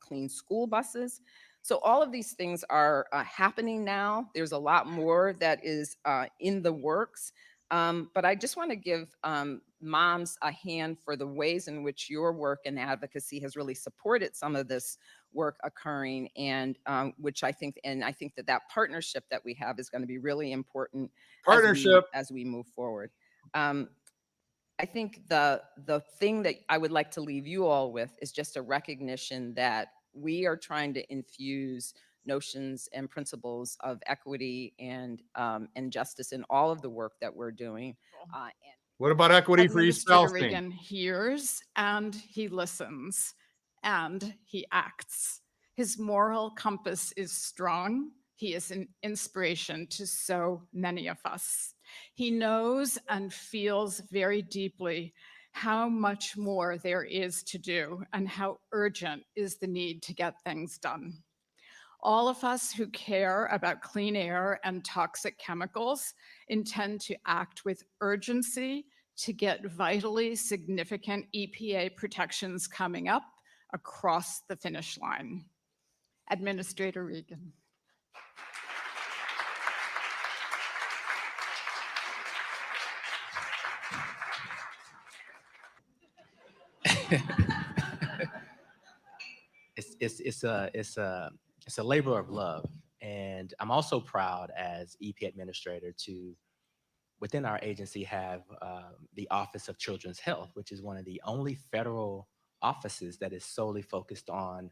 [SPEAKER 8] clean school buses. So all of these things are happening now. There's a lot more that is in the works. But I just want to give moms a hand for the ways in which your work and advocacy has really supported some of this work occurring, and which I think that partnership that we have is going to be really important as we move forward. I think the thing that I would like to leave you all with is just a recognition that we are trying to infuse notions and principles of equity and justice in all of the work that we're doing.
[SPEAKER 3] What about equity for East
[SPEAKER 9] Administrator
[SPEAKER 3] Palestine?
[SPEAKER 9] Reagan hears and he listens and he acts. His moral compass is strong. He is an inspiration to so many of us. He knows and feels very deeply how much more there is to do and how urgent is the need to get things done. All of us who care about clean air and toxic chemicals intend to act with urgency to get vitally significant EPA protections coming up across the finish line. Administrator Reagan.
[SPEAKER 10] It's a labor of love, and I'm also proud as EP administrator to, within our agency, have the Office of Children's Health, which is one of the only federal offices that is solely focused on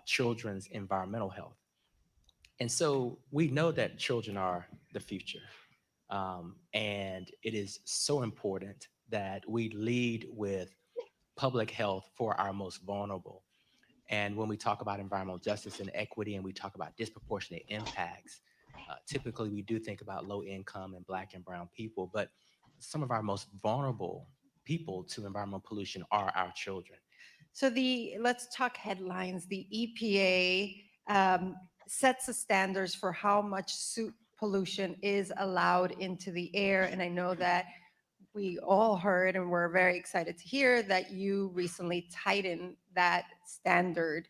[SPEAKER 10] children's environmental health. And so we know that children are the future, and it is so important that we lead with public health for our most vulnerable. And when we talk about environmental justice and equity, and we talk about disproportionate impacts, typically we do think about low income and Black and brown people, but some of our most vulnerable people to environmental pollution are our children.
[SPEAKER 11] So let's talk headlines. The EPA sets the standards for how much soot pollution is allowed into the air. And I know that we all heard, and we're very excited to hear that you recently tightened that standard.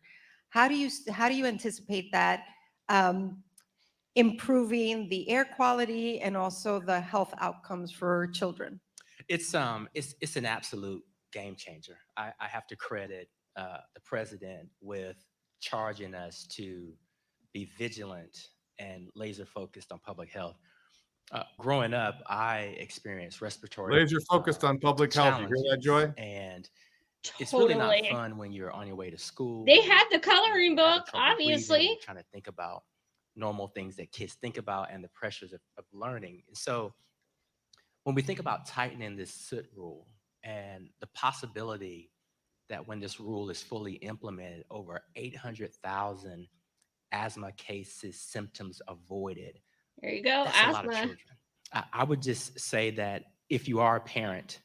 [SPEAKER 11] How do you anticipate that improving the air quality and also the health outcomes for children?
[SPEAKER 10] It's an absolute game changer. I have to credit the president with charging us to be vigilant and laser focused on public health. Growing up, I experienced respiratory
[SPEAKER 3] Laser focused on public health. You hear that, Joy?
[SPEAKER 10] And it's really not fun when you're on your way to school.
[SPEAKER 2] They had the coloring book, obviously.
[SPEAKER 10] Breathing, trying to think about normal things that kids think about and the pressures of learning. And so when we think about tightening this soot rule, And the possibility that when this rule is fully implemented, over 800,000 asthma cases, symptoms avoided.
[SPEAKER 2] There you go.
[SPEAKER 10] That's a lot of
[SPEAKER 2] Asthma.
[SPEAKER 10] children. I would just say that if you are a parent,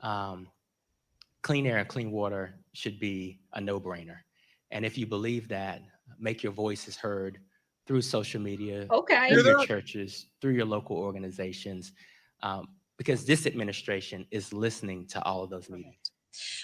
[SPEAKER 10] clean air and clean water should be a no-brainer. And if you believe that, make your voices heard through social media,
[SPEAKER 2] Okay.
[SPEAKER 10] through your churches, through your local organizations, because this administration is listening to all of those meetings.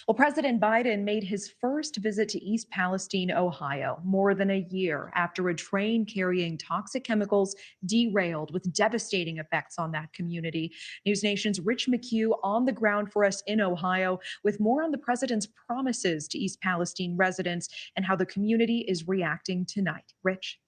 [SPEAKER 12] Well, President Biden made his first visit to East Palestine, Ohio, more than a year after a train carrying toxic chemicals derailed with devastating effects on that community. News Nation's Rich McHugh on the ground for us in Ohio with more on the president's promises to East Palestine residents and how the community is reacting tonight. Rich.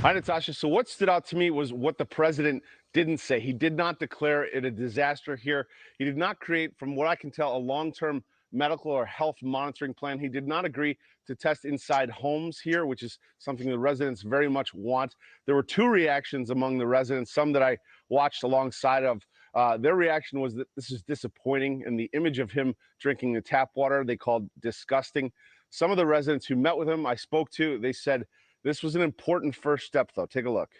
[SPEAKER 13] Hi, Natasha. So what stood out to me was what the president didn't say. He did not declare it a disaster here. He did not create, from what I can tell, a long-term medical or health monitoring plan. He did not agree to test inside homes here, which is something the residents very much want. There were two reactions among the residents, some that I watched alongside of. Their reaction was that this is disappointing, and the image of him drinking the tap water they called disgusting. Some of the residents who met with him I spoke to, they said this was an important first step, though. Take a look.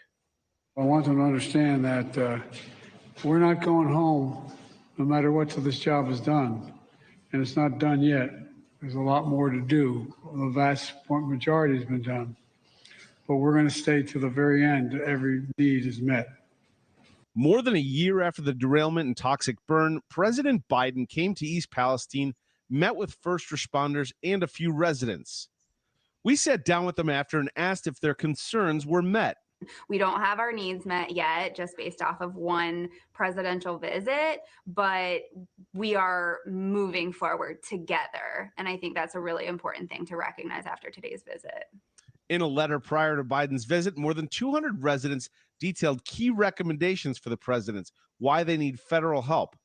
[SPEAKER 14] I want them to understand that we're not going home no matter what till this job is done. And it's not done yet. There's a lot more to do. The vast majority has been done. But we're going to stay to the very end. Every need is met.
[SPEAKER 15] More than a year after the derailment and toxic burn, President Biden came to East Palestine, met with first responders and a few residents. We sat down with them after and asked if their concerns were met.
[SPEAKER 16] We don't have our needs met yet, just based off of one presidential visit, but we are moving forward together. And I think that's a really important thing to recognize after today's visit.
[SPEAKER 15] In a letter prior to Biden's visit, more than 200 residents detailed key recommendations for the president, why they need federal help.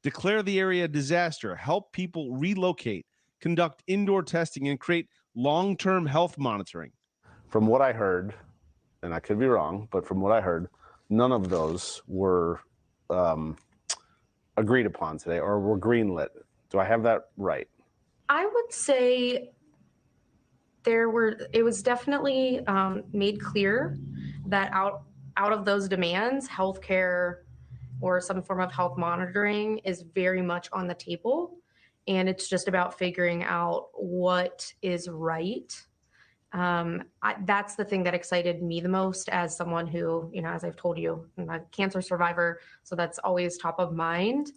[SPEAKER 15] Declare the area a disaster, help people relocate, conduct indoor testing, and create long-term health monitoring.
[SPEAKER 13] From what I heard, and I could be wrong, but from what I heard, none of those were agreed upon today or were greenlit. Do I have that right?
[SPEAKER 17] I would say it was definitely made clear that out of those demands, healthcare or some form of health monitoring is very much on the table. And it's just about figuring out what is right. That's the thing that excited me the most as someone who, as I've told you, I'm a cancer survivor, so that's always top of mind.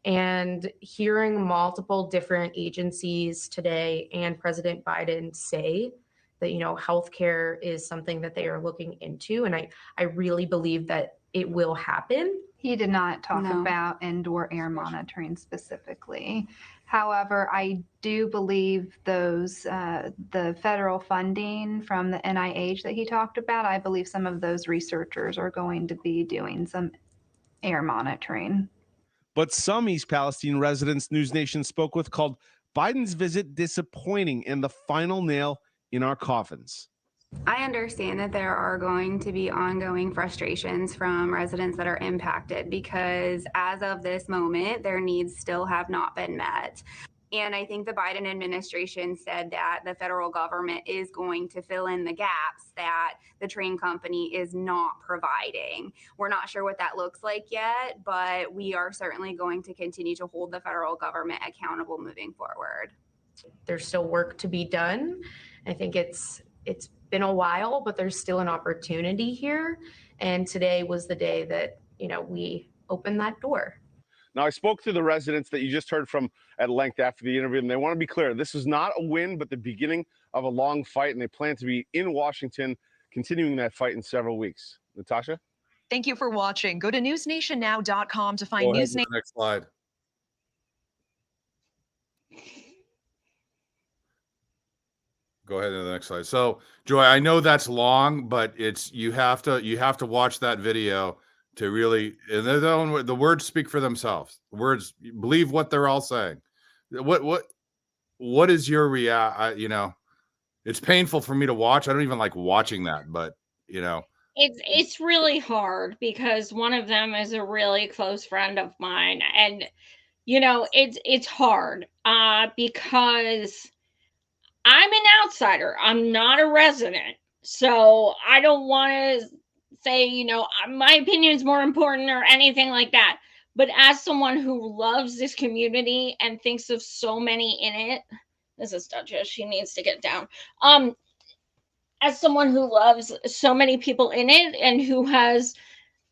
[SPEAKER 17] And hearing multiple different agencies today and President Biden say that, healthcare is something that they are looking into. And I really believe that it will happen.
[SPEAKER 18] He did not talk about indoor air monitoring specifically. However, I do believe the federal funding from the NIH that he talked about, I believe some of those researchers are going to be doing some air monitoring.
[SPEAKER 15] But some East Palestine residents News Nation spoke with called Biden's visit disappointing and the final nail in our coffins.
[SPEAKER 16] I understand that there are going to be ongoing frustrations from residents that are impacted because as of this moment, their needs still have not been met. And I think the Biden administration said that the federal government is going to fill in the gaps that the train company is not providing. We're not sure what that looks like yet, but we are certainly going to continue to hold the federal government accountable moving forward.
[SPEAKER 17] There's still work to be done. I think it's been a while, but there's still an opportunity here. And today was the day that, we opened that door.
[SPEAKER 13] Now, I spoke to the residents that you just heard from at length after the interview, and they want to be clear. This is not a win, but the beginning of a long fight, and they plan to be in Washington, continuing that fight in several weeks. Natasha?
[SPEAKER 12] Thank you for watching. Go to newsnationnow.com to find News Nation.
[SPEAKER 3] Next slide. Go ahead to the next slide. So, Joy, I know that's long, but you have to watch that video to really, and the words speak for themselves. The words, believe what they're all saying. What is your it's painful for me to watch. I don't even like watching that, but
[SPEAKER 2] it's really hard because one of them is a really close friend of mine, and You know, it's hard because I'm an outsider. I'm not a resident. So I don't want to say, you know, my opinion is more important or anything like that. But as someone who loves this community and thinks of so many in it, this is Duchess, she needs to get down. As someone who loves so many people in it and who has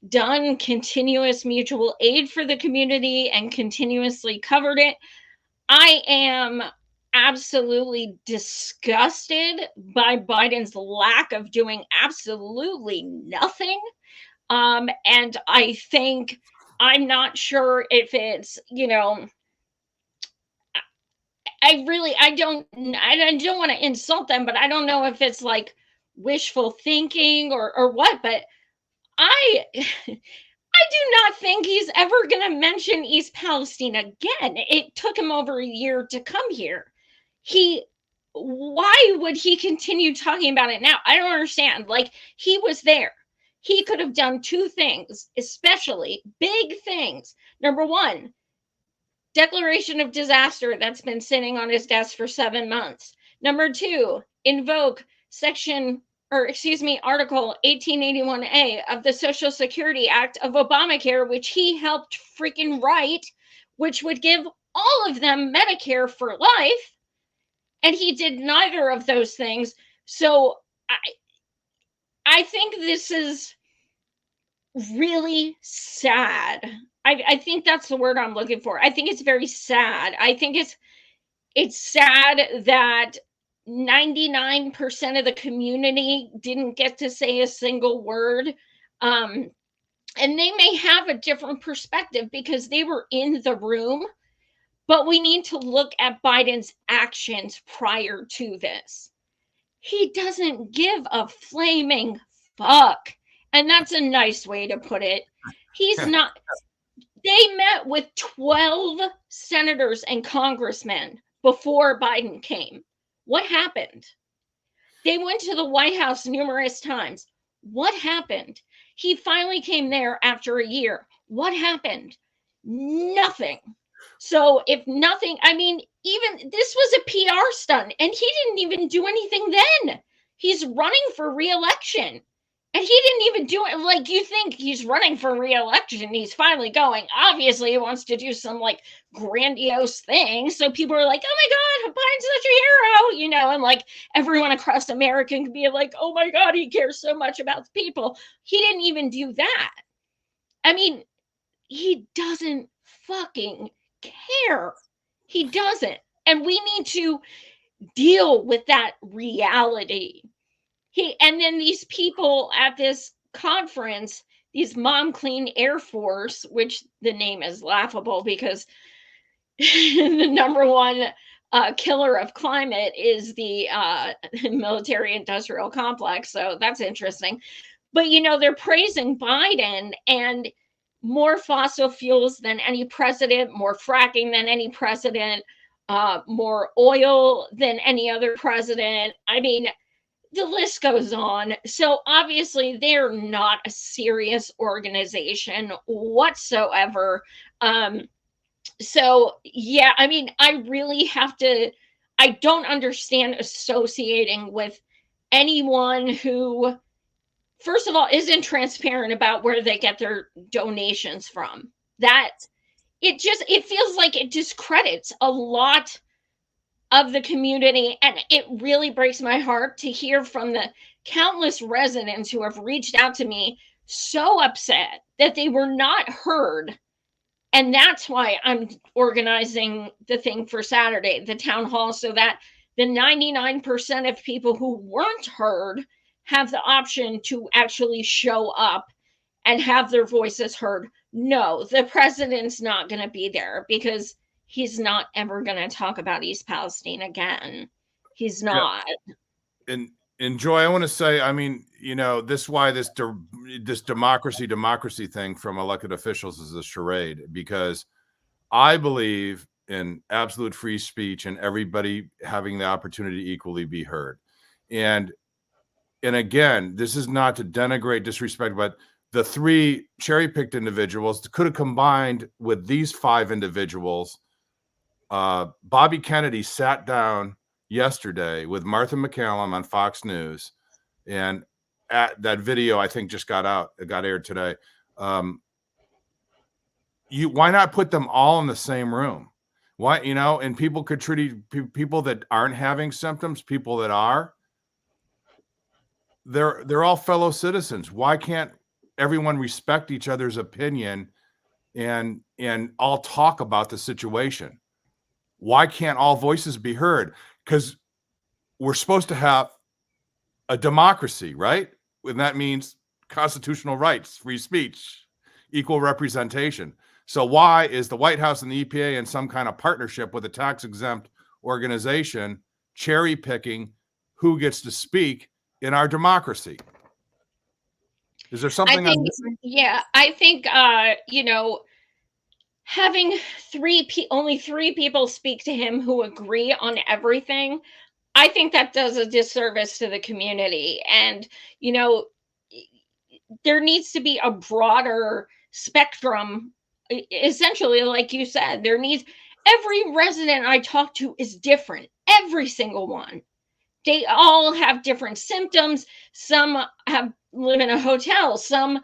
[SPEAKER 2] done continuous mutual aid for the community and continuously covered it, I am absolutely disgusted by Biden's lack of doing absolutely nothing. And I think I'm not sure if it's, you know, I don't want to insult them, but I don't know if it's like wishful thinking or what, but I I do not think he's ever going to mention East Palestine again. It took him over a year to come here. Why would he continue talking about it now? I don't understand. Like, he was there. He could have done two things, especially big things. Number one, declaration of disaster that's been sitting on his desk for 7 months. Number two, invoke Article 1881A of the Social Security Act of Obamacare, which he helped freaking write, which would give all of them Medicare for life. And he did neither of those things. So I think this is really sad. I think that's the word I'm looking for. I think it's very sad. I think it's sad that 99% of the community didn't get to say a single word. And they may have a different perspective because they were in the room, but we need to look at Biden's actions prior to this. He doesn't give a flaming fuck. And that's a nice way to put it. He's not. They met with 12 senators and congressmen before Biden came. What happened? They went to the White House numerous times. What happened? He finally came there after a year. What happened? Nothing. So if nothing, I mean, even this was a PR stunt and he didn't even do anything then. He's running for re-election. And he didn't even do it. Like, you think he's running for re-election, he's finally going. Obviously, he wants to do some like grandiose thing. So people are like, oh my God, Biden's such a hero, you know, and like everyone across America can be like, oh my God, he cares so much about the people. He didn't even do that. I mean, he doesn't fucking care. He doesn't. And we need to deal with that reality. And then these people at this conference, these Mom Clean Air Force, which the name is laughable because the number one killer of climate is the military industrial complex. So that's interesting. But, you know, they're praising Biden and more fossil fuels than any president, more fracking than any president, more oil than any other president. I mean, the list goes on. So obviously they're not a serious organization whatsoever. So yeah, I mean, I don't understand associating with anyone who, first of all, isn't transparent about where they get their donations from. That it feels like it discredits a lot of the community. And it really breaks my heart to hear from the countless residents who have reached out to me so upset that they were not heard. And that's why I'm organizing the thing for Saturday, the town hall, so that the 99% of people who weren't heard have the option to actually show up and have their voices heard. No, the president's not going to be there because he's not ever going to talk about East Palestine again. He's not.
[SPEAKER 3] Yeah. And Joy, I want to say, I mean, you know, this democracy thing from elected officials is a charade, because I believe in absolute free speech and everybody having the opportunity to equally be heard. And again, this is not to denigrate, disrespect, but the 3 cherry-picked individuals could have combined with these 5 individuals. Bobby Kennedy sat down yesterday with Martha McCallum on Fox News, and at that video, I think just got aired today. Why not put them all in the same room? Why, and people could treat people that aren't having symptoms, people that are, they're all fellow citizens. Why can't everyone respect each other's opinion and all talk about the situation? Why can't all voices be heard? Because we're supposed to have a democracy, right? And that means constitutional rights, free speech, equal representation. So why is the White House and the EPA in some kind of partnership with a tax-exempt organization cherry picking who gets to speak in our democracy? Is there something I'm missing?
[SPEAKER 2] Yeah, I think having only 3 people speak to him who agree on everything, I think that does a disservice to the community. And there needs to be a broader spectrum. Essentially, like you said, every resident I talk to is different, every single one. They all have different symptoms. Some live in a hotel, some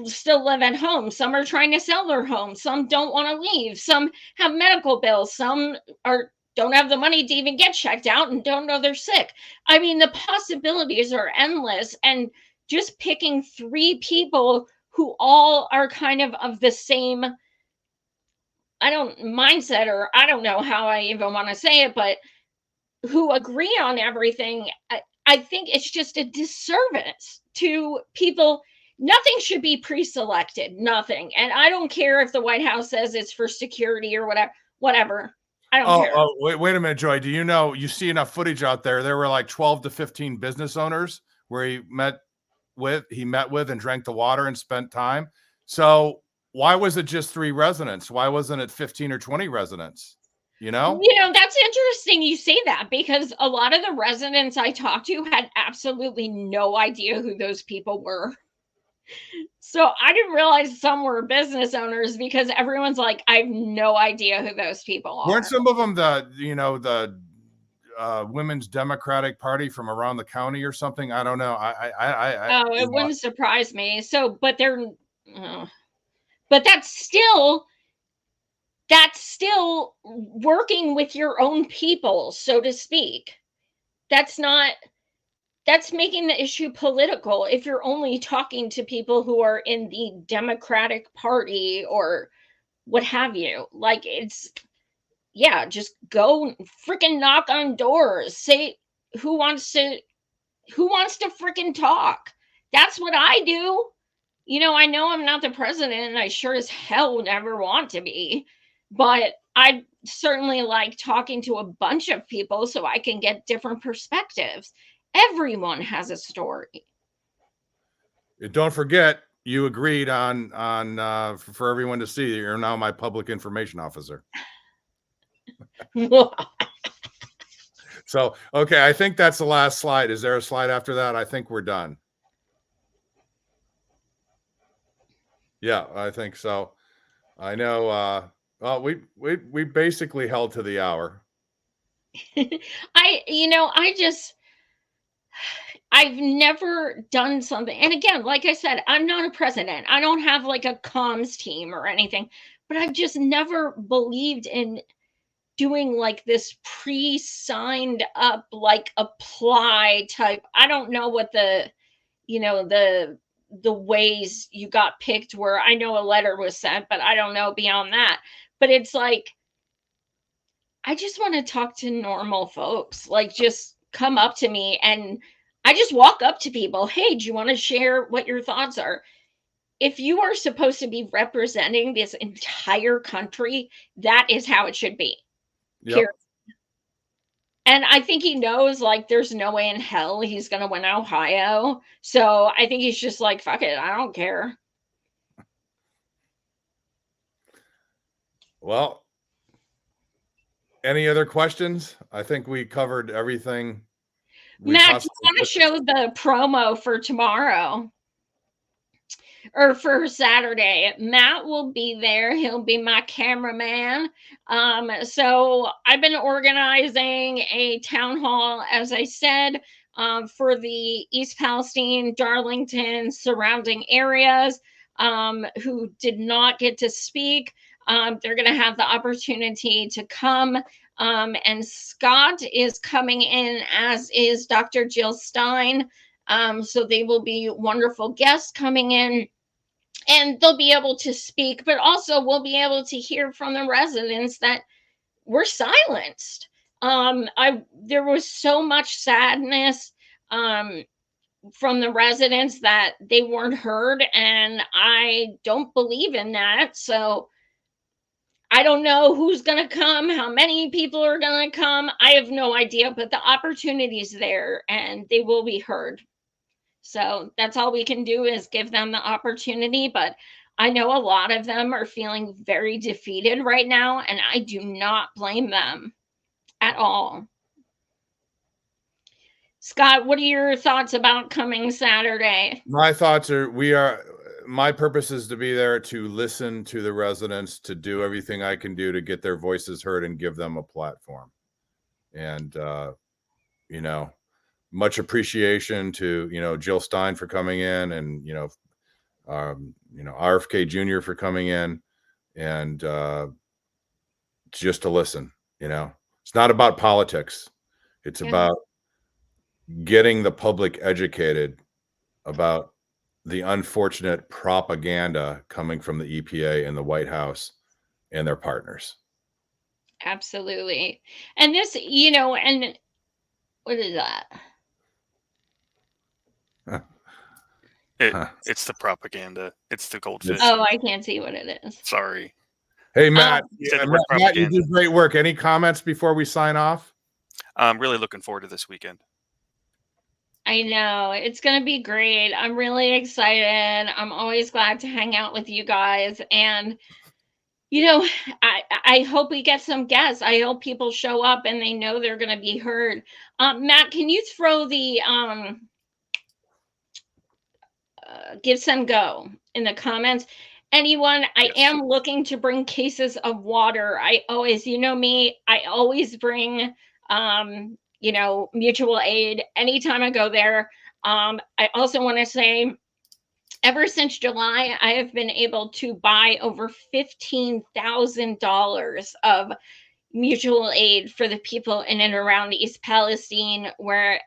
[SPEAKER 2] still live at home, some are trying to sell their home, some don't want to leave, some have medical bills, some don't have the money to even get checked out and don't know they're sick. I mean, the possibilities are endless, and just picking 3 people who all are kind of the same mindset, or I don't know how I even want to say it, but who agree on everything, I think it's just a disservice to people. Nothing should be pre-selected, nothing. And I don't care if the White House says it's for security or whatever. I don't care.
[SPEAKER 3] Oh, wait a minute, Joy. Do you see enough footage out there? There were like 12 to 15 business owners where he met with and drank the water and spent time. So why was it just 3 residents? Why wasn't it 15 or 20 residents?
[SPEAKER 2] That's interesting you say that, because a lot of the residents I talked to had absolutely no idea who those people were. So I didn't realize some were business owners, because everyone's like, I have no idea who those people are.
[SPEAKER 3] Weren't some of them the Women's Democratic Party from around the county or something? I don't know.
[SPEAKER 2] It wouldn't surprise me. So, but that's still working with your own people, so to speak. That's making the issue political if you're only talking to people who are in the Democratic Party or what have you. Like, just go freaking knock on doors. Say who wants to freaking talk. That's what I do. I know I'm not the president, and I sure as hell never want to be, but I certainly like talking to a bunch of people so I can get different perspectives. Everyone has a story.
[SPEAKER 3] Don't forget, you agreed on for everyone to see that you're now my public information officer. So, okay, I think that's the last slide. Is there a slide after that? I think we're done. Yeah, I think so. I know. We basically held to the hour.
[SPEAKER 2] I've never done something. And again, like I said, I'm not a president. I don't have like a comms team or anything, but I've just never believed in doing like this pre-signed up, like apply type. I don't know what the ways you got picked were. I know a letter was sent, but I don't know beyond that. But it's like, I just want to talk to normal folks. Like, just come up to me, and I just walk up to people. Hey, do you want to share what your thoughts are? If you are supposed to be representing this entire country, that is how it should be.
[SPEAKER 3] Yep.
[SPEAKER 2] And I think he knows, like, there's no way in hell he's going to win Ohio. So I think he's just like, fuck it, I don't care.
[SPEAKER 3] Well, any other questions? I think we covered everything.
[SPEAKER 2] Matt, do you want to show the promo for tomorrow? or for Saturday. Matt will be there. He'll be my cameraman. So I've been organizing a town hall, as I said, for the East Palestine, Darlington, surrounding areas who did not get to speak. They're going to have the opportunity to come. And Scott is coming in, as is Dr. Jill Stein. So they will be wonderful guests coming in, and they'll be able to speak, but also we'll be able to hear from the residents that were silenced. There was so much sadness from the residents that they weren't heard, and I don't believe in that. So I don't know who's going to come, how many people are going to come. I have no idea, but the opportunity is there and they will be heard. So that's all we can do is give them the opportunity. But I know a lot of them are feeling very defeated right now, and I do not blame them at all. Scott, what are your thoughts about coming Saturday?
[SPEAKER 3] My thoughts are, my purpose is to be there to listen to the residents, to do everything I can do to get their voices heard and give them a platform. And, much appreciation to, Jill Stein for coming in, and, RFK Jr. for coming in, and just to listen. It's not about politics. It's about getting the public educated about the unfortunate propaganda coming from the EPA and the White House and their partners.
[SPEAKER 2] Absolutely. And this, and what is that?
[SPEAKER 19] It's the propaganda. It's the goldfish.
[SPEAKER 2] Oh, I can't see what it is.
[SPEAKER 19] Sorry.
[SPEAKER 3] Hey, Matt,
[SPEAKER 19] Matt,
[SPEAKER 3] you did great work. Any comments before we sign off?
[SPEAKER 19] I'm really looking forward to this weekend.
[SPEAKER 2] I know it's going to be great. I'm really excited. I'm always glad to hang out with you guys. And, I hope we get some guests. I hope people show up and they know they're going to be heard. Matt, can you throw the Give, Send, Go in the comments? Anyone, I am looking to bring cases of water. I always, me, I always bring mutual aid anytime I go there. I also want to say, ever since July, I have been able to buy over $15,000 of mutual aid for the people in and around East Palestine, where,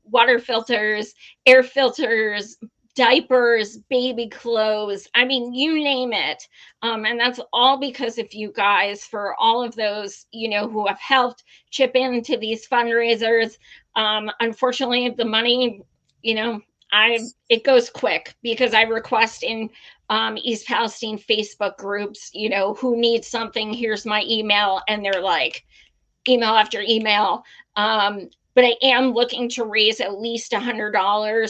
[SPEAKER 2] water filters, air filters, diapers, baby clothes, I mean, you name it. And that's all because of you guys, for all of those, who have helped chip into these fundraisers. Unfortunately, the money, it goes quick because I request in East Palestine Facebook groups, who needs something, here's my email, and they're like email after email. But I am looking to raise at least $100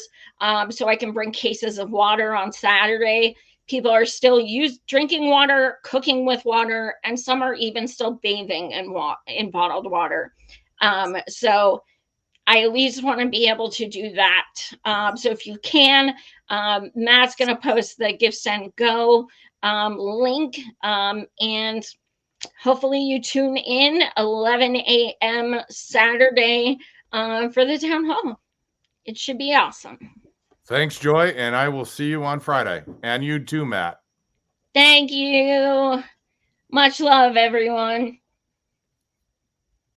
[SPEAKER 2] so I can bring cases of water on Saturday. People are still drinking water, cooking with water, and some are even still bathing in bottled water. So I at least want to be able to do that. So if you can, Matt's going to post the Give, Send, Go link, and hopefully you tune in 11 a.m. Saturday for the town hall. It should be awesome.
[SPEAKER 3] Thanks, Joy, and I will see you on Friday. And you too, Matt.
[SPEAKER 2] Thank you. Much love, everyone.